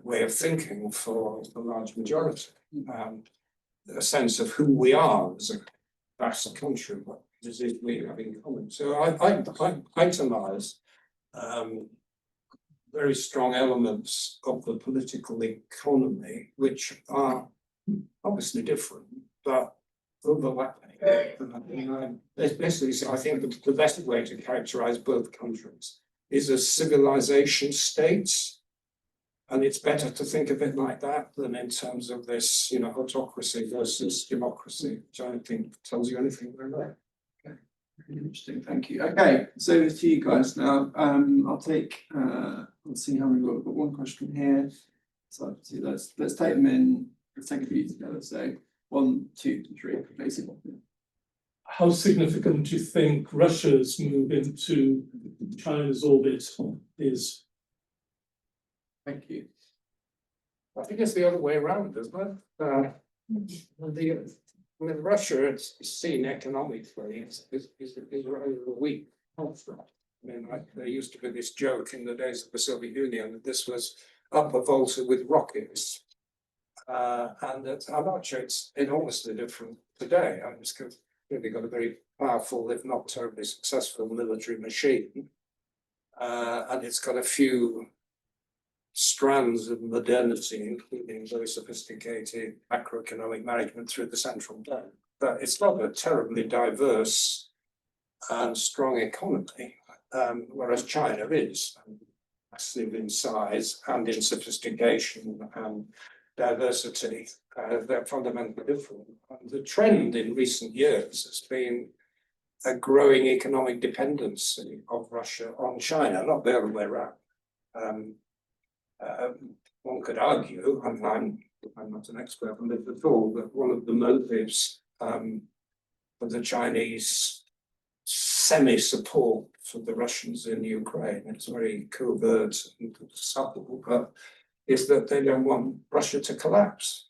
way of thinking for the large majority. A sense of who we are as a vast country, what disease we have in common. So I itemize very strong elements of the political economy, which are obviously different, but overlapping. Basically, so I think the best way to characterize both countries is as civilization states. And it's better to think of it like that than in terms of this, autocracy versus democracy, which I don't think tells you anything very well. Okay, really interesting. Thank you. Okay, so to you guys now. I'll take. Let's see how we've got one question here. So let's take them in. Let's take a few together. So 1, 2, 3, basically. How significant do you think Russia's move into China's orbit is? Thank you. I think it's the other way around, isn't it? Russia, it's seen economically is rather a weak construct. There used to be this joke in the days of the Soviet Union that this was up a volta with rockets. And that I'm not sure it's enormously different today. It's really got a very powerful, if not terribly successful, military machine. And it's got a few strands of modernity, including very sophisticated macroeconomic management through the central bank. But it's not a terribly diverse and strong economy, whereas China is massive in size and in sophistication and diversity. They're fundamentally different. And the trend in recent years has been a growing economic dependency of Russia on China, not the other way around. One could argue, and I'm not an expert on this at all, but one of the motives for the Chinese semi-support for the Russians in Ukraine, it's very covert and subtle, but is that they don't want Russia to collapse.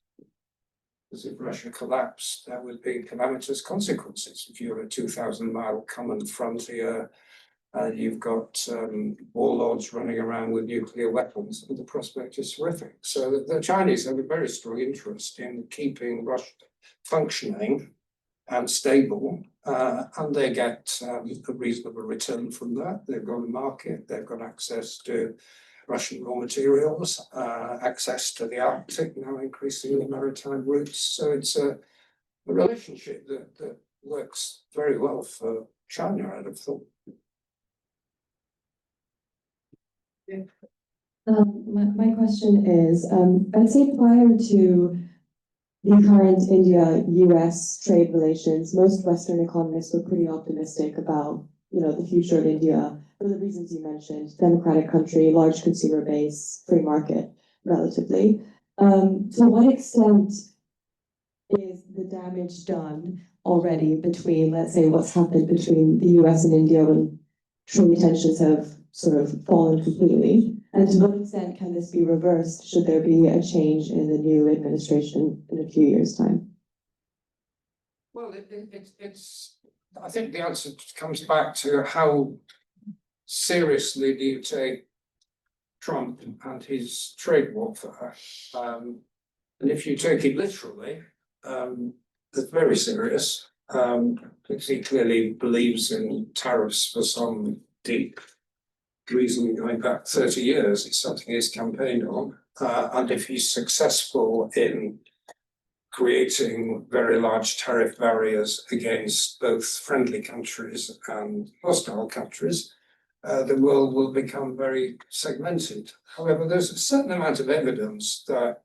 Because if Russia collapsed, there would be calamitous consequences. If you're a 2,000-mile common frontier, you've got warlords running around with nuclear weapons, and the prospect is horrific. So the Chinese have a very strong interest in keeping Russia functioning and stable, and they get a reasonable return from that. They've got a market, they've got access to Russian raw materials, access to the Arctic, now increasingly maritime routes. So it's a relationship that works very well for China, I'd have thought. My question is, I'd say prior to the current India-US trade relations, most Western economists were pretty optimistic about, the future of India for the reasons you mentioned: democratic country, large consumer base, free market, relatively. To what extent is the damage done already between, let's say, what's happened between the US and India when trade tensions have sort of fallen completely? And to what extent can this be reversed should there be a change in the new administration in a few years' time? Well, I think the answer comes back to how seriously do you take Trump and his trade warfare. And if you take it literally, it's very serious. Because he clearly believes in tariffs for some deep reason going back 30 years. It's something he's campaigned on. And if he's successful in creating very large tariff barriers against both friendly countries and hostile countries, the world will become very segmented. However, there's a certain amount of evidence that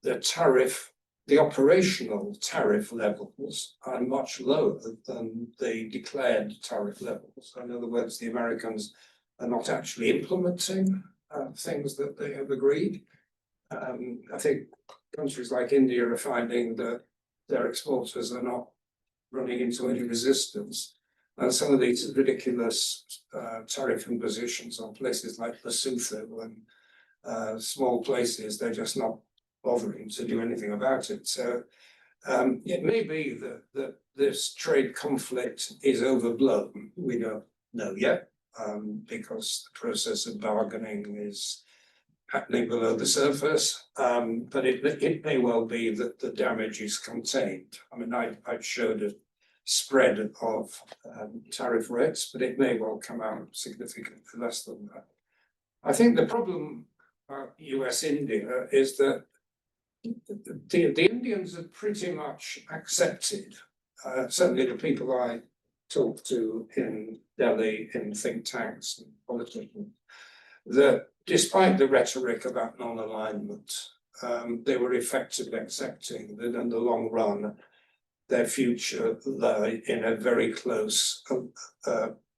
the operational tariff levels are much lower than the declared tariff levels. In other words, the Americans are not actually implementing things that they have agreed. I think countries like India are finding that their exporters are not running into any resistance. And some of these ridiculous tariff impositions on places like Lesotho and small places, they're just not bothering to do anything about it. So it may be that this trade conflict is overblown. We don't know yet. because the process of bargaining is happening below the surface. But it may well be that the damage is contained. I mean, I showed a spread of tariff rates, but it may well come out significantly less than that. I think the problem about US-India is that the Indians have pretty much accepted, certainly the people I talk to in Delhi, in think tanks and politicians, that despite the rhetoric about non-alignment, they were effectively accepting that in the long run, their future lay in a very close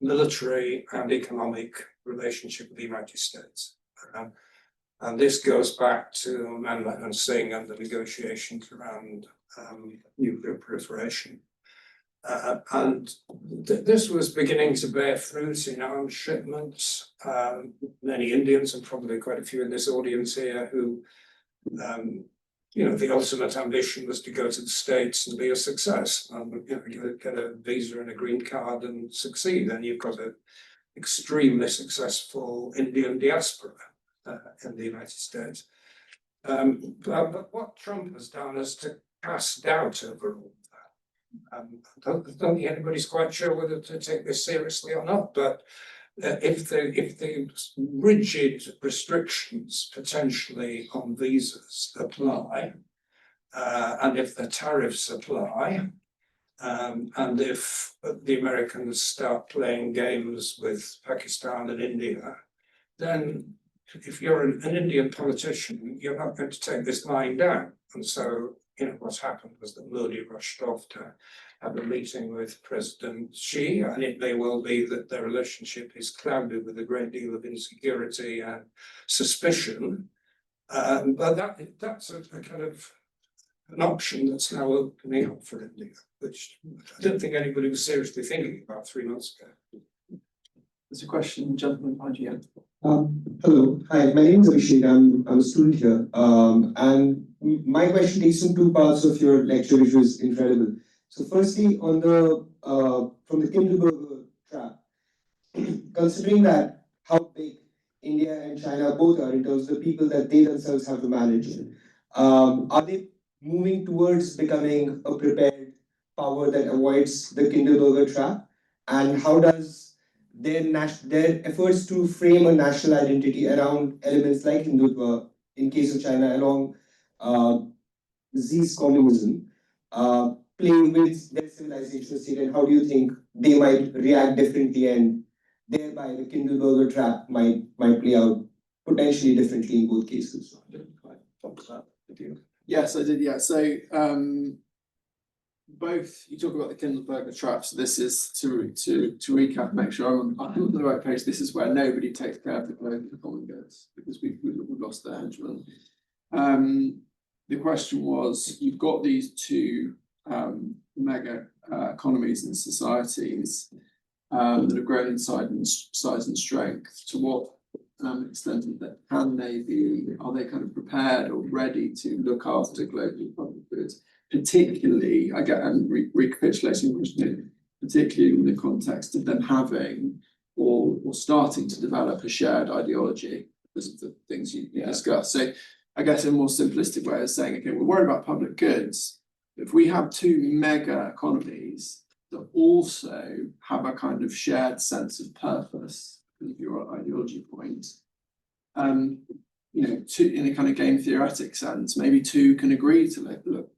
military and economic relationship with the United States. And this goes back to Manmohan Singh and the negotiations around nuclear proliferation. This was beginning to bear fruit in arms shipments. Many Indians, and probably quite a few in this audience here, who, the ultimate ambition was to go to the States and be a success, get a visa and a green card and succeed. And you've got an extremely successful Indian diaspora in the United States. But what Trump has done is to cast doubt over all that. I don't think anybody's quite sure whether to take this seriously or not, but if the rigid restrictions potentially on visas apply, and if the tariffs apply, and if the Americans start playing games with Pakistan and India, then if you're an Indian politician, you're not going to take this lying down. And so, what's happened was that Modi rushed off to have a meeting with President Xi, and it may well be that their relationship is clouded with a great deal of insecurity and suspicion. But that's a kind of an option that's now opening up for India, which I don't think anybody was seriously thinking about 3 months ago. There's a question, gentleman behind you. Hello, hi, my name is Abhishek. I'm a student here. And my question takes in two parts of your lecture, which was incredible. So firstly, on the from the Kindleberger trap, considering that how big India and China both are in terms of the people that they themselves have to manage, are they moving towards becoming a prepared power that avoids the Kindleberger trap? And how does their efforts to frame a national identity around elements like Hindutva, in case of China, along Xi's communism, play with their civilization state, and how do you think they might react differently, and thereby the Kindleberger trap might play out potentially differently in both cases? Yes, I did. Yeah. So both, you talk about the Kindleberger trap. So this is to recap, make sure I'm on the right page. This is where nobody takes care of the global common goods because we've lost their hegemony. The question was, you've got these two mega economies and societies that have grown in size and strength. To what extent can they be? Are they kind of prepared or ready to look after global public goods? Particularly, and recapitulating the question, particularly in the context of them having or starting to develop a shared ideology because of the things you discussed. So I guess a more simplistic way of saying, okay, we're worried about public goods. If we have two mega economies that also have a kind of shared sense of purpose, because of your ideology point, in a kind of game theoretic sense, maybe two can agree to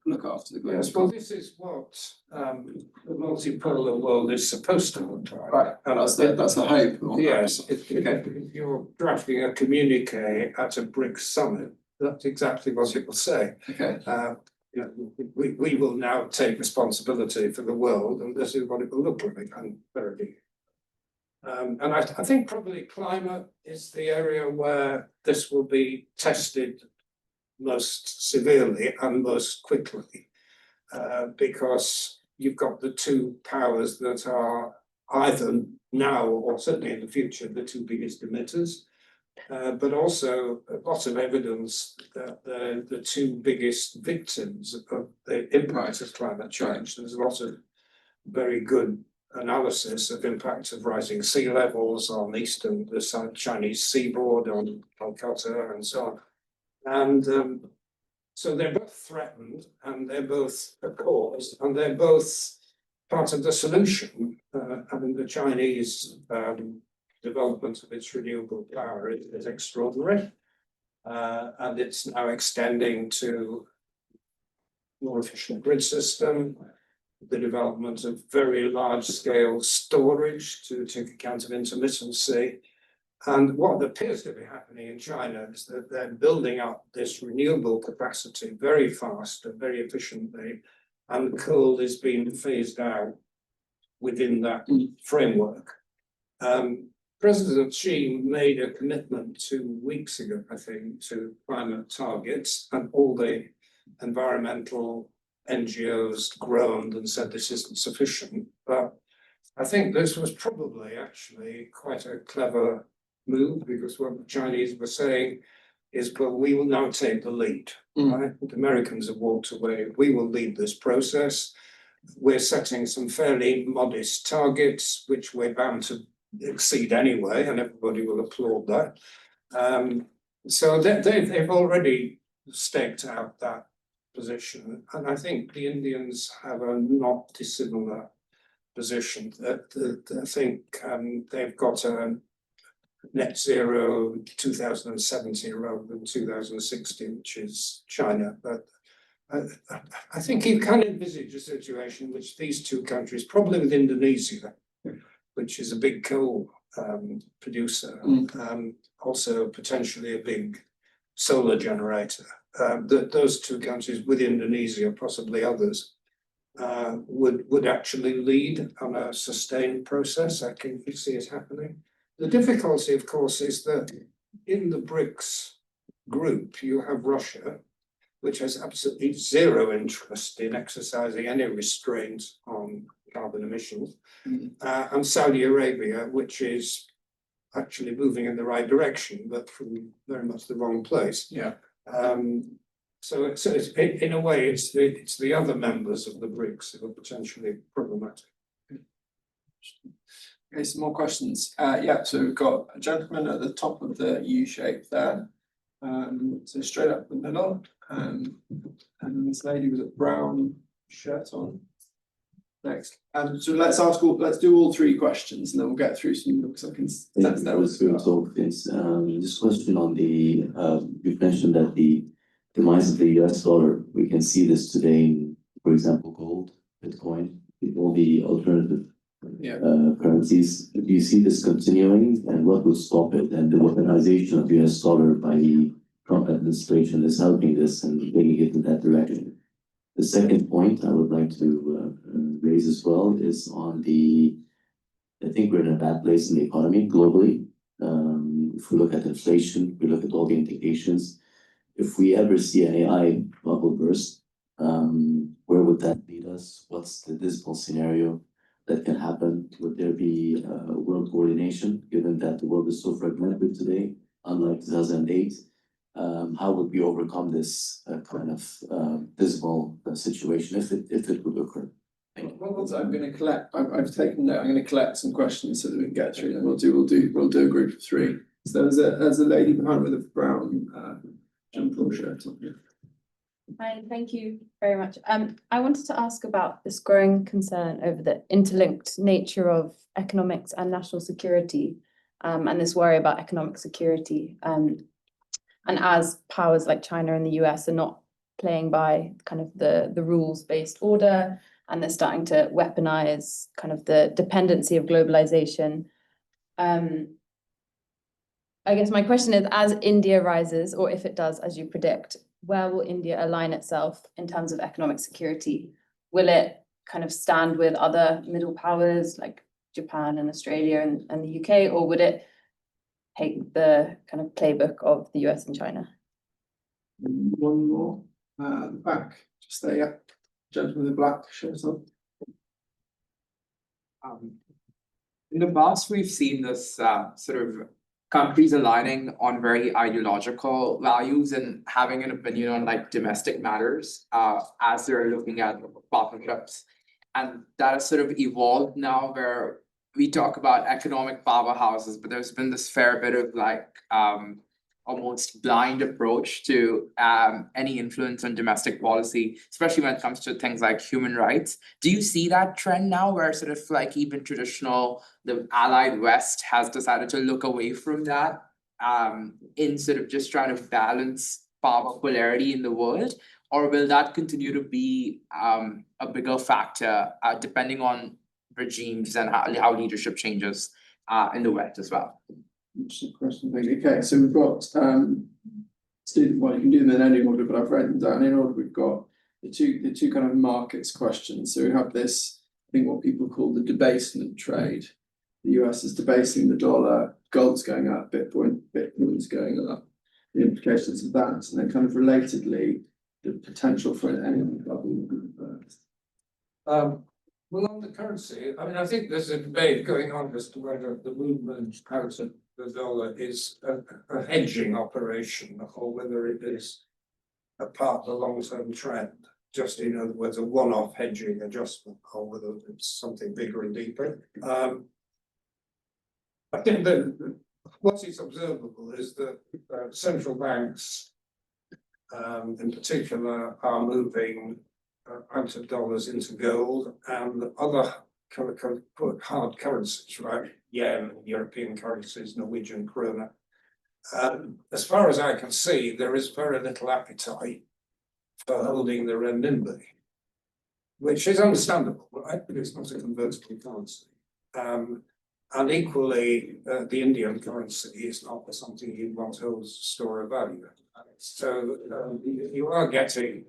look after the global. Yes, well, this is what the multipolar world is supposed to look like. Right, that's the hope. Yes, if you're drafting a communique at a BRICS summit, that's exactly what it will say. Okay. We will now take responsibility for the world, and this is what it will look like. And I think probably climate is the area where this will be tested most severely and most quickly, because you've got the two powers that are either now or certainly in the future the two biggest emitters, but also a lot of evidence that the two biggest victims of the impact of climate change. There's a lot of very good analysis of impact of rising sea levels on the South Chinese seaboard, on Calcutta and so on. And so they're both threatened and they're both a cause and they're both part of the solution. I mean, the Chinese development of its renewable power is extraordinary. And it's now extending to more efficient grid system, the development of very large scale storage to take account of intermittency. And what appears to be happening in China is that they're building up this renewable capacity very fast and very efficiently, and coal is being phased out within that framework. President Xi made a commitment 2 weeks ago, I think, to climate targets, and all the environmental NGOs groaned and said this isn't sufficient. But I think this was probably actually quite a clever move, because what the Chinese were saying is, well, we will now take the lead. Right? The Americans have walked away. We will lead this process. We're setting some fairly modest targets, which we're bound to exceed anyway, and everybody will applaud that. So they've already staked out that position, and I think the Indians have a not dissimilar position. I think they've got a net zero 2070 rather than 2060, which is China. But I think you can envisage a situation in which these two countries, probably with Indonesia, which is a big coal producer, also potentially a big solar generator, that those two countries with Indonesia, possibly others, would actually lead on a sustained process. I can see it happening. The difficulty, of course, is that in the BRICS group, you have Russia, which has absolutely zero interest in exercising any restraint on carbon emissions, and Saudi Arabia, which is actually moving in the right direction, but from very much the wrong place. Yeah. So it's in a way, it's the other members of the BRICS who are potentially problematic. Okay, some more questions. Yeah, so we've got a gentleman at the top of the U shape there. So straight up the middle, and this lady with a brown shirt on. Next. So let's do all three questions, and then we'll get through some because I can sense that was good. This question on the you've mentioned that the demise of the US dollar, we can see this today in, for example, gold, Bitcoin, all the alternative currencies. Do you see this continuing, and what will stop it? And the weaponization of US dollar by the Trump administration is helping this and bringing it in that direction. The second point I would like to raise as well is on I think we're in a bad place in the economy globally. If we look at inflation, we look at all the implications. If we ever see an AI bubble burst, where would that lead us? What's the dismal scenario that can happen? Would there be world coordination, given that the world is so fragmented today, unlike 2008? How would we overcome this kind of dismal situation if it would occur? Well, I'm going to collect. I've taken note. I'm going to collect some questions so that we can get through them. We'll do a group of three. So there's a lady behind with a brown jumper shirt on. Hi, thank you very much. I wanted to ask about this growing concern over the interlinked nature of economics and national security, and this worry about economic security. And as powers like China and the US are not playing by kind of the rules-based order, and they're starting to weaponize kind of the dependency of globalization. I guess my question is, as India rises, or if it does, as you predict, where will India align itself in terms of economic security? Will it kind of stand with other middle powers like Japan and Australia and the UK, or would it take the kind of playbook of the US and China? One more at the back, just there, yeah. Gentleman with the black shirt on. In the past, we've seen this sort of countries aligning on very ideological values and having an opinion on like domestic matters as they're looking at partnerships. and that has sort of evolved now where we talk about economic powerhouses, but there's been this fair bit of like almost blind approach to any influence on domestic policy, especially when it comes to things like human rights. Do you see that trend now where sort of like even the Allied West has decided to look away from that in sort of just trying to balance power polarity in the world? Or will that continue to be a bigger factor depending on regimes and how leadership changes in the West as well? Interesting question, thank you. Okay, so we've got student, well, you can do them in any order, but I've written them down in order. We've got the two kind of markets questions. So we have this, I think what people call the debasement trade. The US is debasing the dollar, gold's going up, Bitcoin's going up, the implications of that, and then kind of relatedly, the potential for an energy bubble. Well, on the currency, I mean, I think there's a debate going on as to whether the movement out of the dollar is a hedging operation or whether it is a part of the long-term trend. Just in other words, a one-off hedging adjustment, or whether it's something bigger and deeper. I think that what is observable is that central banks, in particular, are moving out of dollars into gold and other hard currencies, right? Yen, European currencies, Norwegian krona. As far as I can see, there is very little appetite for holding the renminbi, which is understandable, right? But it's not a convertible currency. And equally, the Indian currency is not something you want to hold as a store of value. So you are getting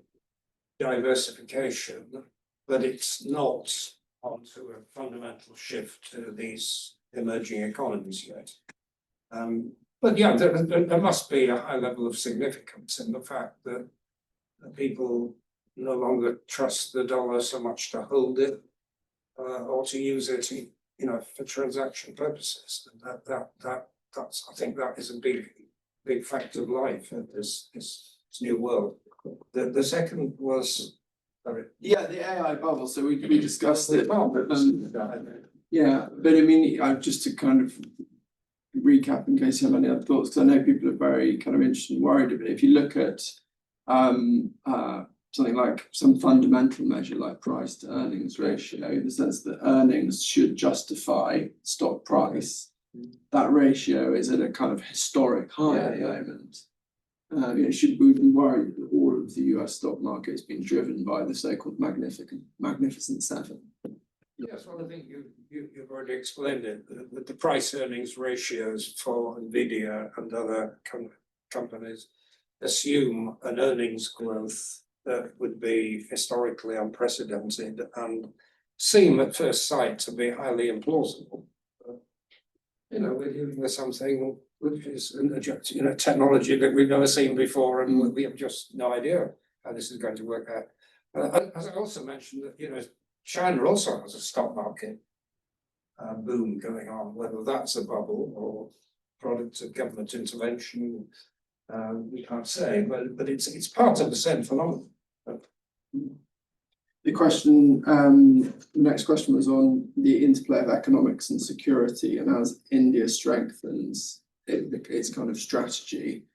diversification, but it's not onto a fundamental shift to these emerging economies yet. But yeah, there must be a high level of significance in the fact that people no longer trust the dollar so much to hold it or to use it, for transaction purposes. And that's I think that is a big fact of life in this new world. The second was, sorry. Yeah, the AI bubble. So we discussed it. Yeah, but I mean, just to kind of recap in case you have any other thoughts, because I know people are very kind of interested and worried about it. If you look at something like some fundamental measure like price to earnings ratio, in the sense that earnings should justify stock price, that ratio is at a kind of historic high at the moment. Should we be worried that all of the US stock market has been driven by the so-called Magnificent Seven? Yes, well, I think you've already explained it. The price earnings ratios for Nvidia and other companies assume an earnings growth that would be historically unprecedented and seem at first sight to be highly implausible. We're dealing with something which is technology that we've never seen before, and we have just no idea how this is going to work out. As I also mentioned, that China also has a stock market boom going on, whether that's a bubble or product of government intervention, we can't say, but it's part of the same phenomenon. The next question was on the interplay of economics and security, and as India strengthens its kind of strategy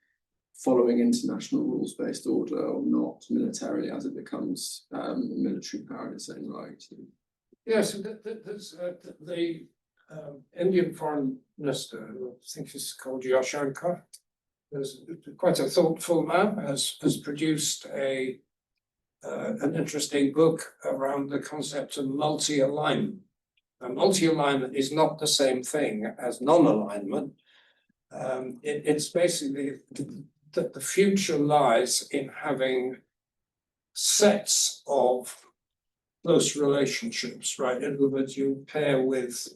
following international rules-based order or not militarily, as it becomes a military power in its own right. Yes, there's the Indian foreign minister, I think is called Yashankar, is quite a thoughtful man, has produced an interesting book around the concept of multi-alignment. Multi-alignment is not the same thing as non-alignment. It's basically that the future lies in having sets of close relationships, right? In other words, you pair with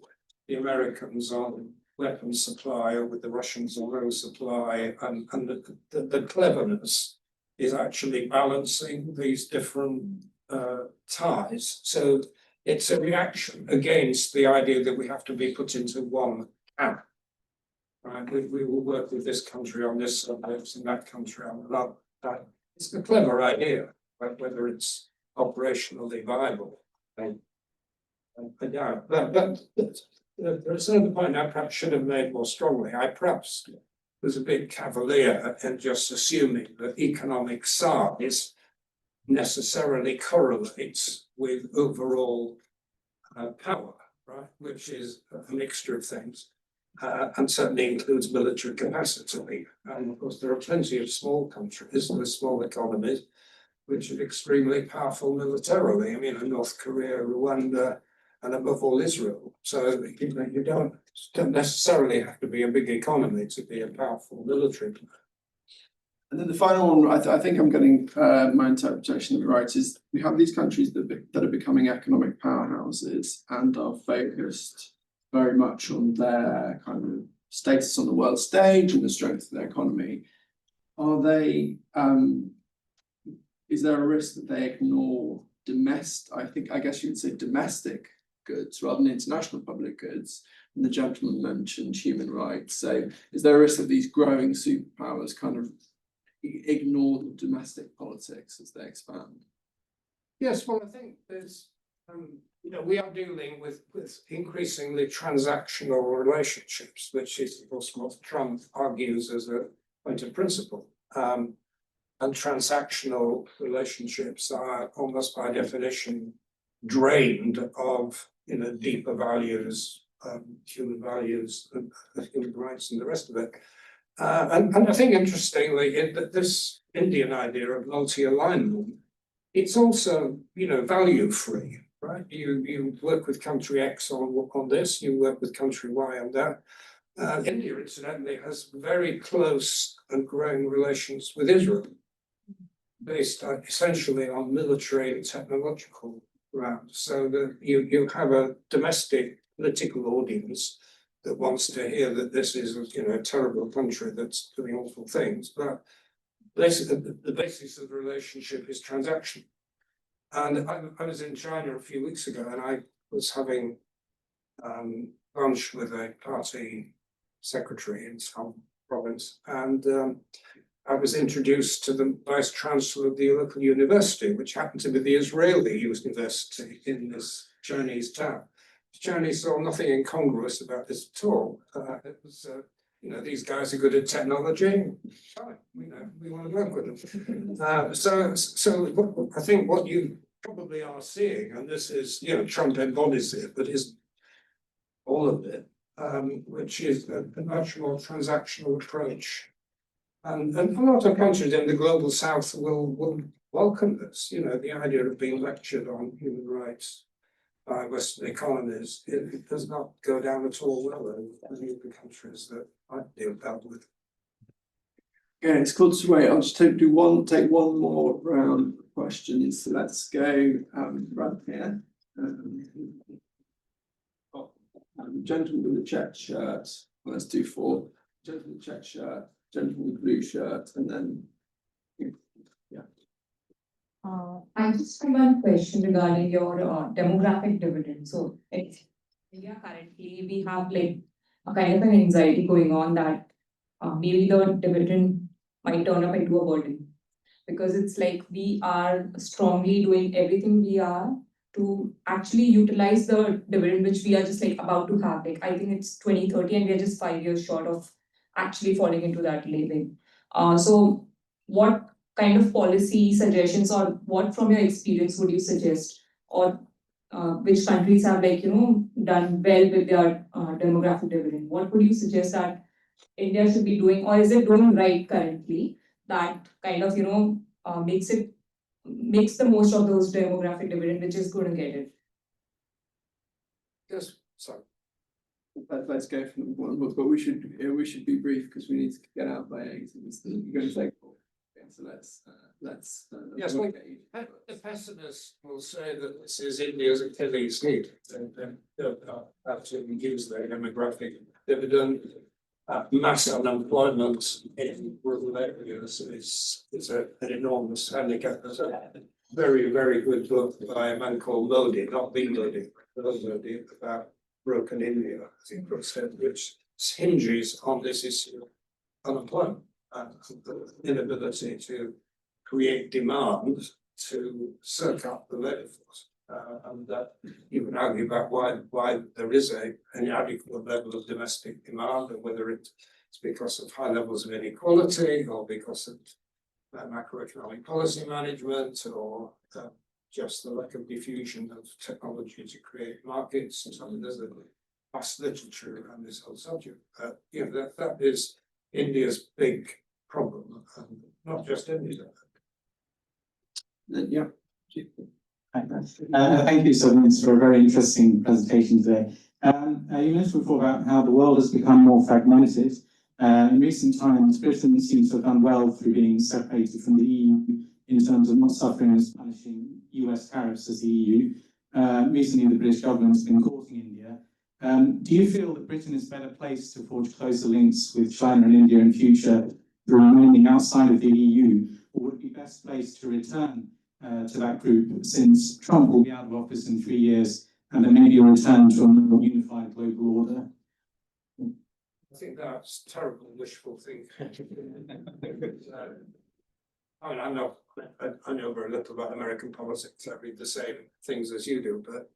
the Americans on weapons supply or with the Russians on oil supply, and the cleverness is actually balancing these different ties. So it's a reaction against the idea that we have to be put into one camp. Right? We will work with this country on this subject and that country on that. It's a clever idea, right? Whether it's operationally viable. Yeah, but there's another point I perhaps should have made more strongly. I perhaps was a bit cavalier in just assuming that economic size necessarily correlates with overall power, right? Which is a mixture of things, and certainly includes military capacity. And of course, there are plenty of small countries with small economies which are extremely powerful militarily. I mean, North Korea, Rwanda, and above all Israel. So you don't necessarily have to be a big economy to be a powerful military. And then the final one, I think I'm getting my interpretation of it right, is we have these countries that are becoming economic powerhouses and are focused very much on their kind of status on the world stage and the strength of their economy. Are they, is there a risk that they ignore I guess you would say domestic goods rather than international public goods? And the gentleman mentioned human rights. So is there a risk that these growing superpowers kind of ignore the domestic politics as they expand? Yes, well, I think there's, we are dealing with increasingly transactional relationships, which is, of course, what Trump argues as a point of principle. And transactional relationships are almost by definition drained of, deeper values, human values, and human rights, and the rest of it. And I think interestingly, that this Indian idea of multi-alignment, it's also, value free, right? You work with country X on this, you work with country Y on that. India, incidentally, has very close and growing relations with Israel, based essentially on military and technological grounds. So that you have a domestic political audience that wants to hear that this is, a terrible country that's doing awful things. But the basis of the relationship is transaction. And I was in China a few weeks ago, and I was having lunch with a party secretary in some province, and I was introduced to the vice chancellor of the local university, which happened to be the Israeli university in this Chinese town. The Chinese saw nothing incongruous about this at all. It was, these guys are good at technology. Fine, we want to work with them. So I think what you probably are seeing, and this is, Trump embodies it, but isn't all of it, which is a much more transactional approach. And a lot of countries in the global south will welcome this, the idea of being lectured on human rights by Western economies. It does not go down at all well in many of the countries that I've dealt with. Okay, it's called to wait. I'll just take one more round of questions. So let's go right here. Gentleman with the check shirt. Let's do 4. Gentleman with check shirt, gentleman with blue shirt, and then I just have one question regarding your demographic dividend. So in India currently we have like a kind of an anxiety going on that maybe the dividend might turn up into a burden, because it's like we are strongly doing everything we are to actually utilize the dividend which we are just like about to have. Like I think it's 2030 and we are just 5 years short of actually falling into that labeling. So what kind of policy suggestions, or what from your experience would you suggest, or which countries have done well with their demographic dividend? What would you suggest that India should be doing, or is it doing right currently, that kind of makes the most of those demographic dividend, which is going to get it? Yes, sorry. let's go from one, but we should be brief because we need to get out by 8. You're going to take 4. Okay, so let's. Yes, well, the pessimist will say that this is India's Achilles heel. They'll absolutely use their demographic dividend. Mass unemployment in rural areas is an enormous handicap. There's a very, very good book by a man called Modi, not the Modi, Modi, about broken India, I think it said, which hinges on this issue of unemployment and the inability to create demand to soak up the labor force. And that you can argue about why there is an inadequate level of domestic demand, and whether it's because of high levels of inequality, or because of macroeconomic policy management, or just the lack of diffusion of technology to create markets. And so there's a vast literature around this whole subject. That is India's big problem, and not just India. Yeah. Thank you so much for a very interesting presentation today. You mentioned before about how the world has become more fragmented. In recent times, Britain seems to have done well through being separated from the EU in terms of not suffering as punishing US tariffs as the EU. Recently, the British government has been courting India. Do you feel that Britain is better placed to forge closer links with China and India in future through remaining outside of the EU, or would it be best placed to return to that group, since Trump will be out of office in 3 years and there may be a return to a more unified global order? I think that's terrible wishful thinking. I mean, I know very little about American politics. I read the same things as you do, but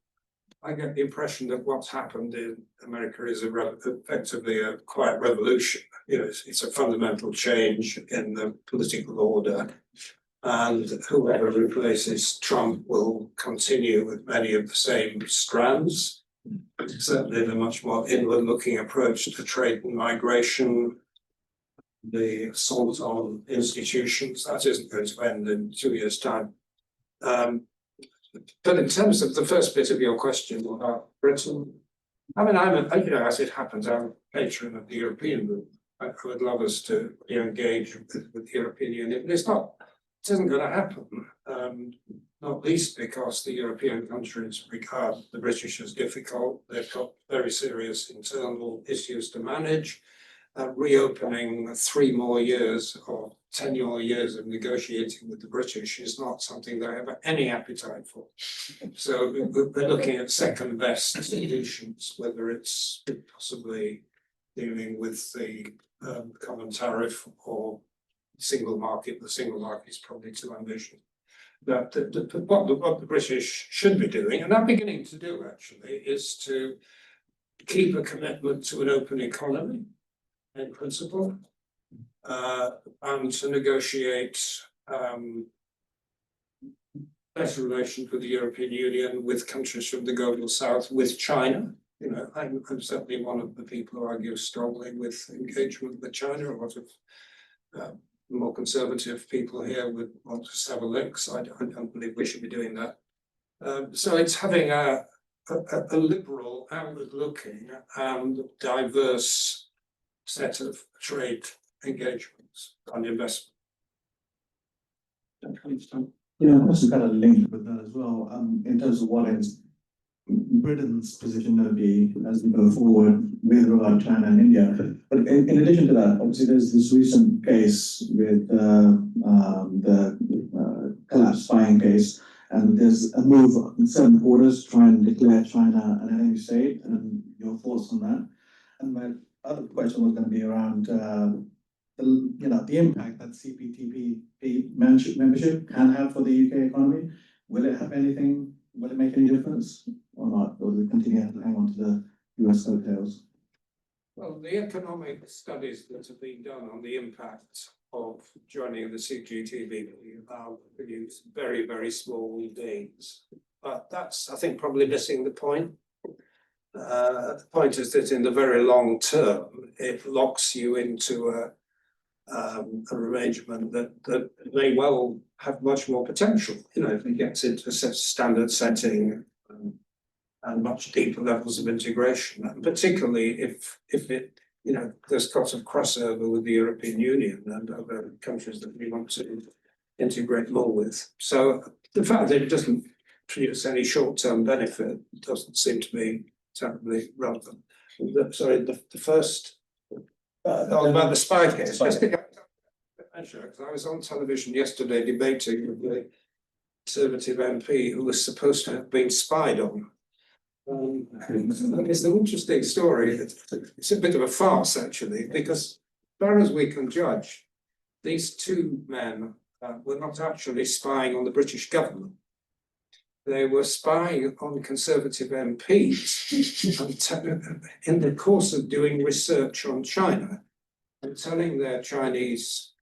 I get the impression that what's happened in America is effectively a quiet revolution. It's a fundamental change in the political order, and whoever replaces Trump will continue with many of the same strands. Certainly the much more inward-looking approach to trade and migration, the assault on institutions, that isn't going to end in 2 years' time. But in terms of the first bit of your question about Britain, I mean, as it happens, I'm a patron of the European movement. I would love us to engage with the European Union, but it isn't going to happen. Not least because the European countries regard the British as difficult. They've got very serious internal issues to manage. Reopening 3 more years or 10 more years of negotiating with the British is not something they have any appetite for. So we're looking at second best solutions, whether it's possibly dealing with the common tariff or single market. The single market is probably too ambitious. But what the British should be doing, and are beginning to do actually, is to keep a commitment to an open economy in principle, and to negotiate better relations with the European Union, with countries from the global south, with China. I'm certainly one of the people who argue strongly with engagement with China. A lot of more conservative people here would want to have a link, so I don't believe we should be doing that. So it's having a liberal, outward-looking and diverse set of trade engagements and investment. Yeah, also kind of linked with that as well, in terms of what is Britain's position going to be as we go forward with regard to China and India. But in addition to that, obviously there's this recent case with the collapse spying case, and there's a move in certain quarters to try and declare China an enemy state, and your thoughts on that. And my other question was going to be around the impact that CPTPP membership can have for the UK economy. Will it make any difference or not? Or will we continue to hang on to the US coattails? Well, the economic studies that have been done on the impact of joining the CPTPP are produced very, very small gains. But that's, I think, probably missing the point. The point is that in the very long term, it locks you into an arrangement that may well have much more potential. If it gets into standard setting and much deeper levels of integration, and particularly if it, there's lots of crossover with the European Union and other countries that we want to integrate more with. So the fact that it doesn't produce any short-term benefit doesn't seem to me terribly relevant. The first about the spy case. I was on television yesterday debating with the Conservative MP who was supposed to have been spied on. It's an interesting story. It's a bit of a farce, actually, because as far as we can judge, these two men were not actually spying on the British government. they were spying on Conservative MPs in the course of doing research on China and telling their Chinese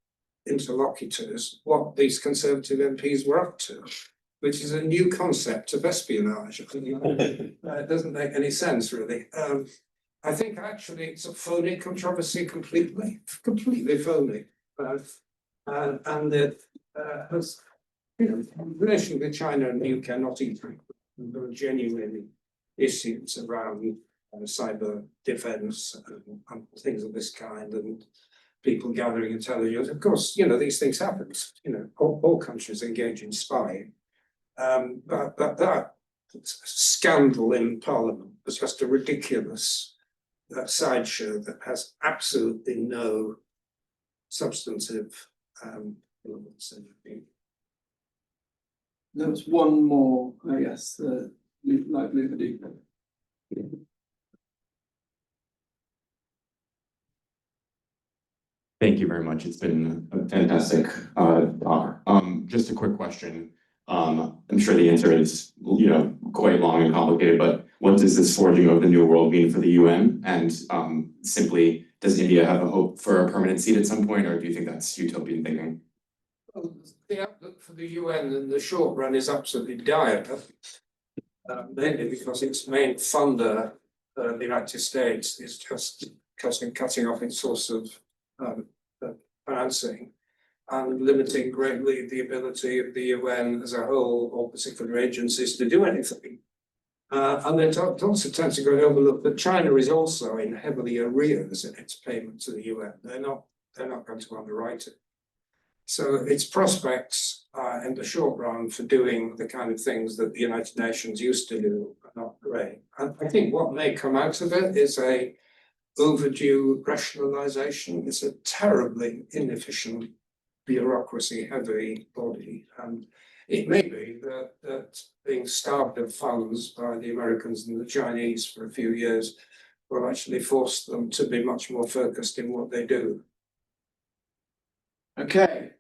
interlocutors what these Conservative MPs were up to, which is a new concept of espionage. It doesn't make any sense, really. I think actually it's a phony controversy completely phony. And it has, in relation with China and the UK, not even, there are genuine issues around cyber defense and things of this kind, and people gathering intelligence. Of course, these things happen. All countries engage in spying. But that scandal in Parliament was just a ridiculous sideshow that has absolutely no substantive relevance. There was one more, I guess, the light blue hoodie. Thank you very much. It's been a fantastic talk. Just a quick question. I'm sure the answer is, quite long and complicated, but what does this forging of the new world mean for the UN? And simply, does India have a hope for a permanent seat at some point, or do you think that's utopian thinking? Well, the outlook for the UN in the short run is absolutely dire, mainly because its main funder, the United States, is just cutting off its source of financing and limiting greatly the ability of the UN as a whole or particular agencies to do anything. And it also tends to go overlooked that China is also in heavily arrears in its payment to the UN. They're not going to underwrite it. So its prospects in the short run for doing the kind of things that the United Nations used to do are not great. And I think what may come out of it is a overdue rationalization. It's a terribly inefficient, bureaucracy-heavy body. And it may be that being starved of funds by the Americans and the Chinese for a few years will actually force them to be much more focused in what they do. Okay.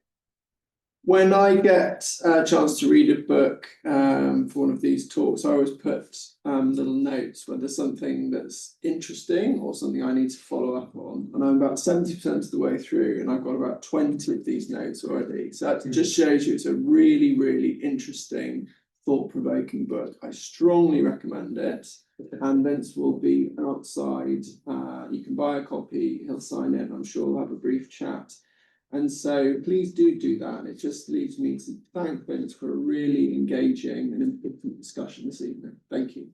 When I get a chance to read a book for one of these talks, I always put little notes where there's something that's interesting or something I need to follow up on. And I'm about 70% of the way through, and I've got about 20 of these notes already. So that just shows you it's a really, really interesting, thought-provoking book. I strongly recommend it. And Vince will be outside. You can buy a copy, he'll sign it, and I'm sure we'll have a brief chat. And so please do that. It just leaves me to thank Vince for a really engaging and important discussion this evening. Thank you.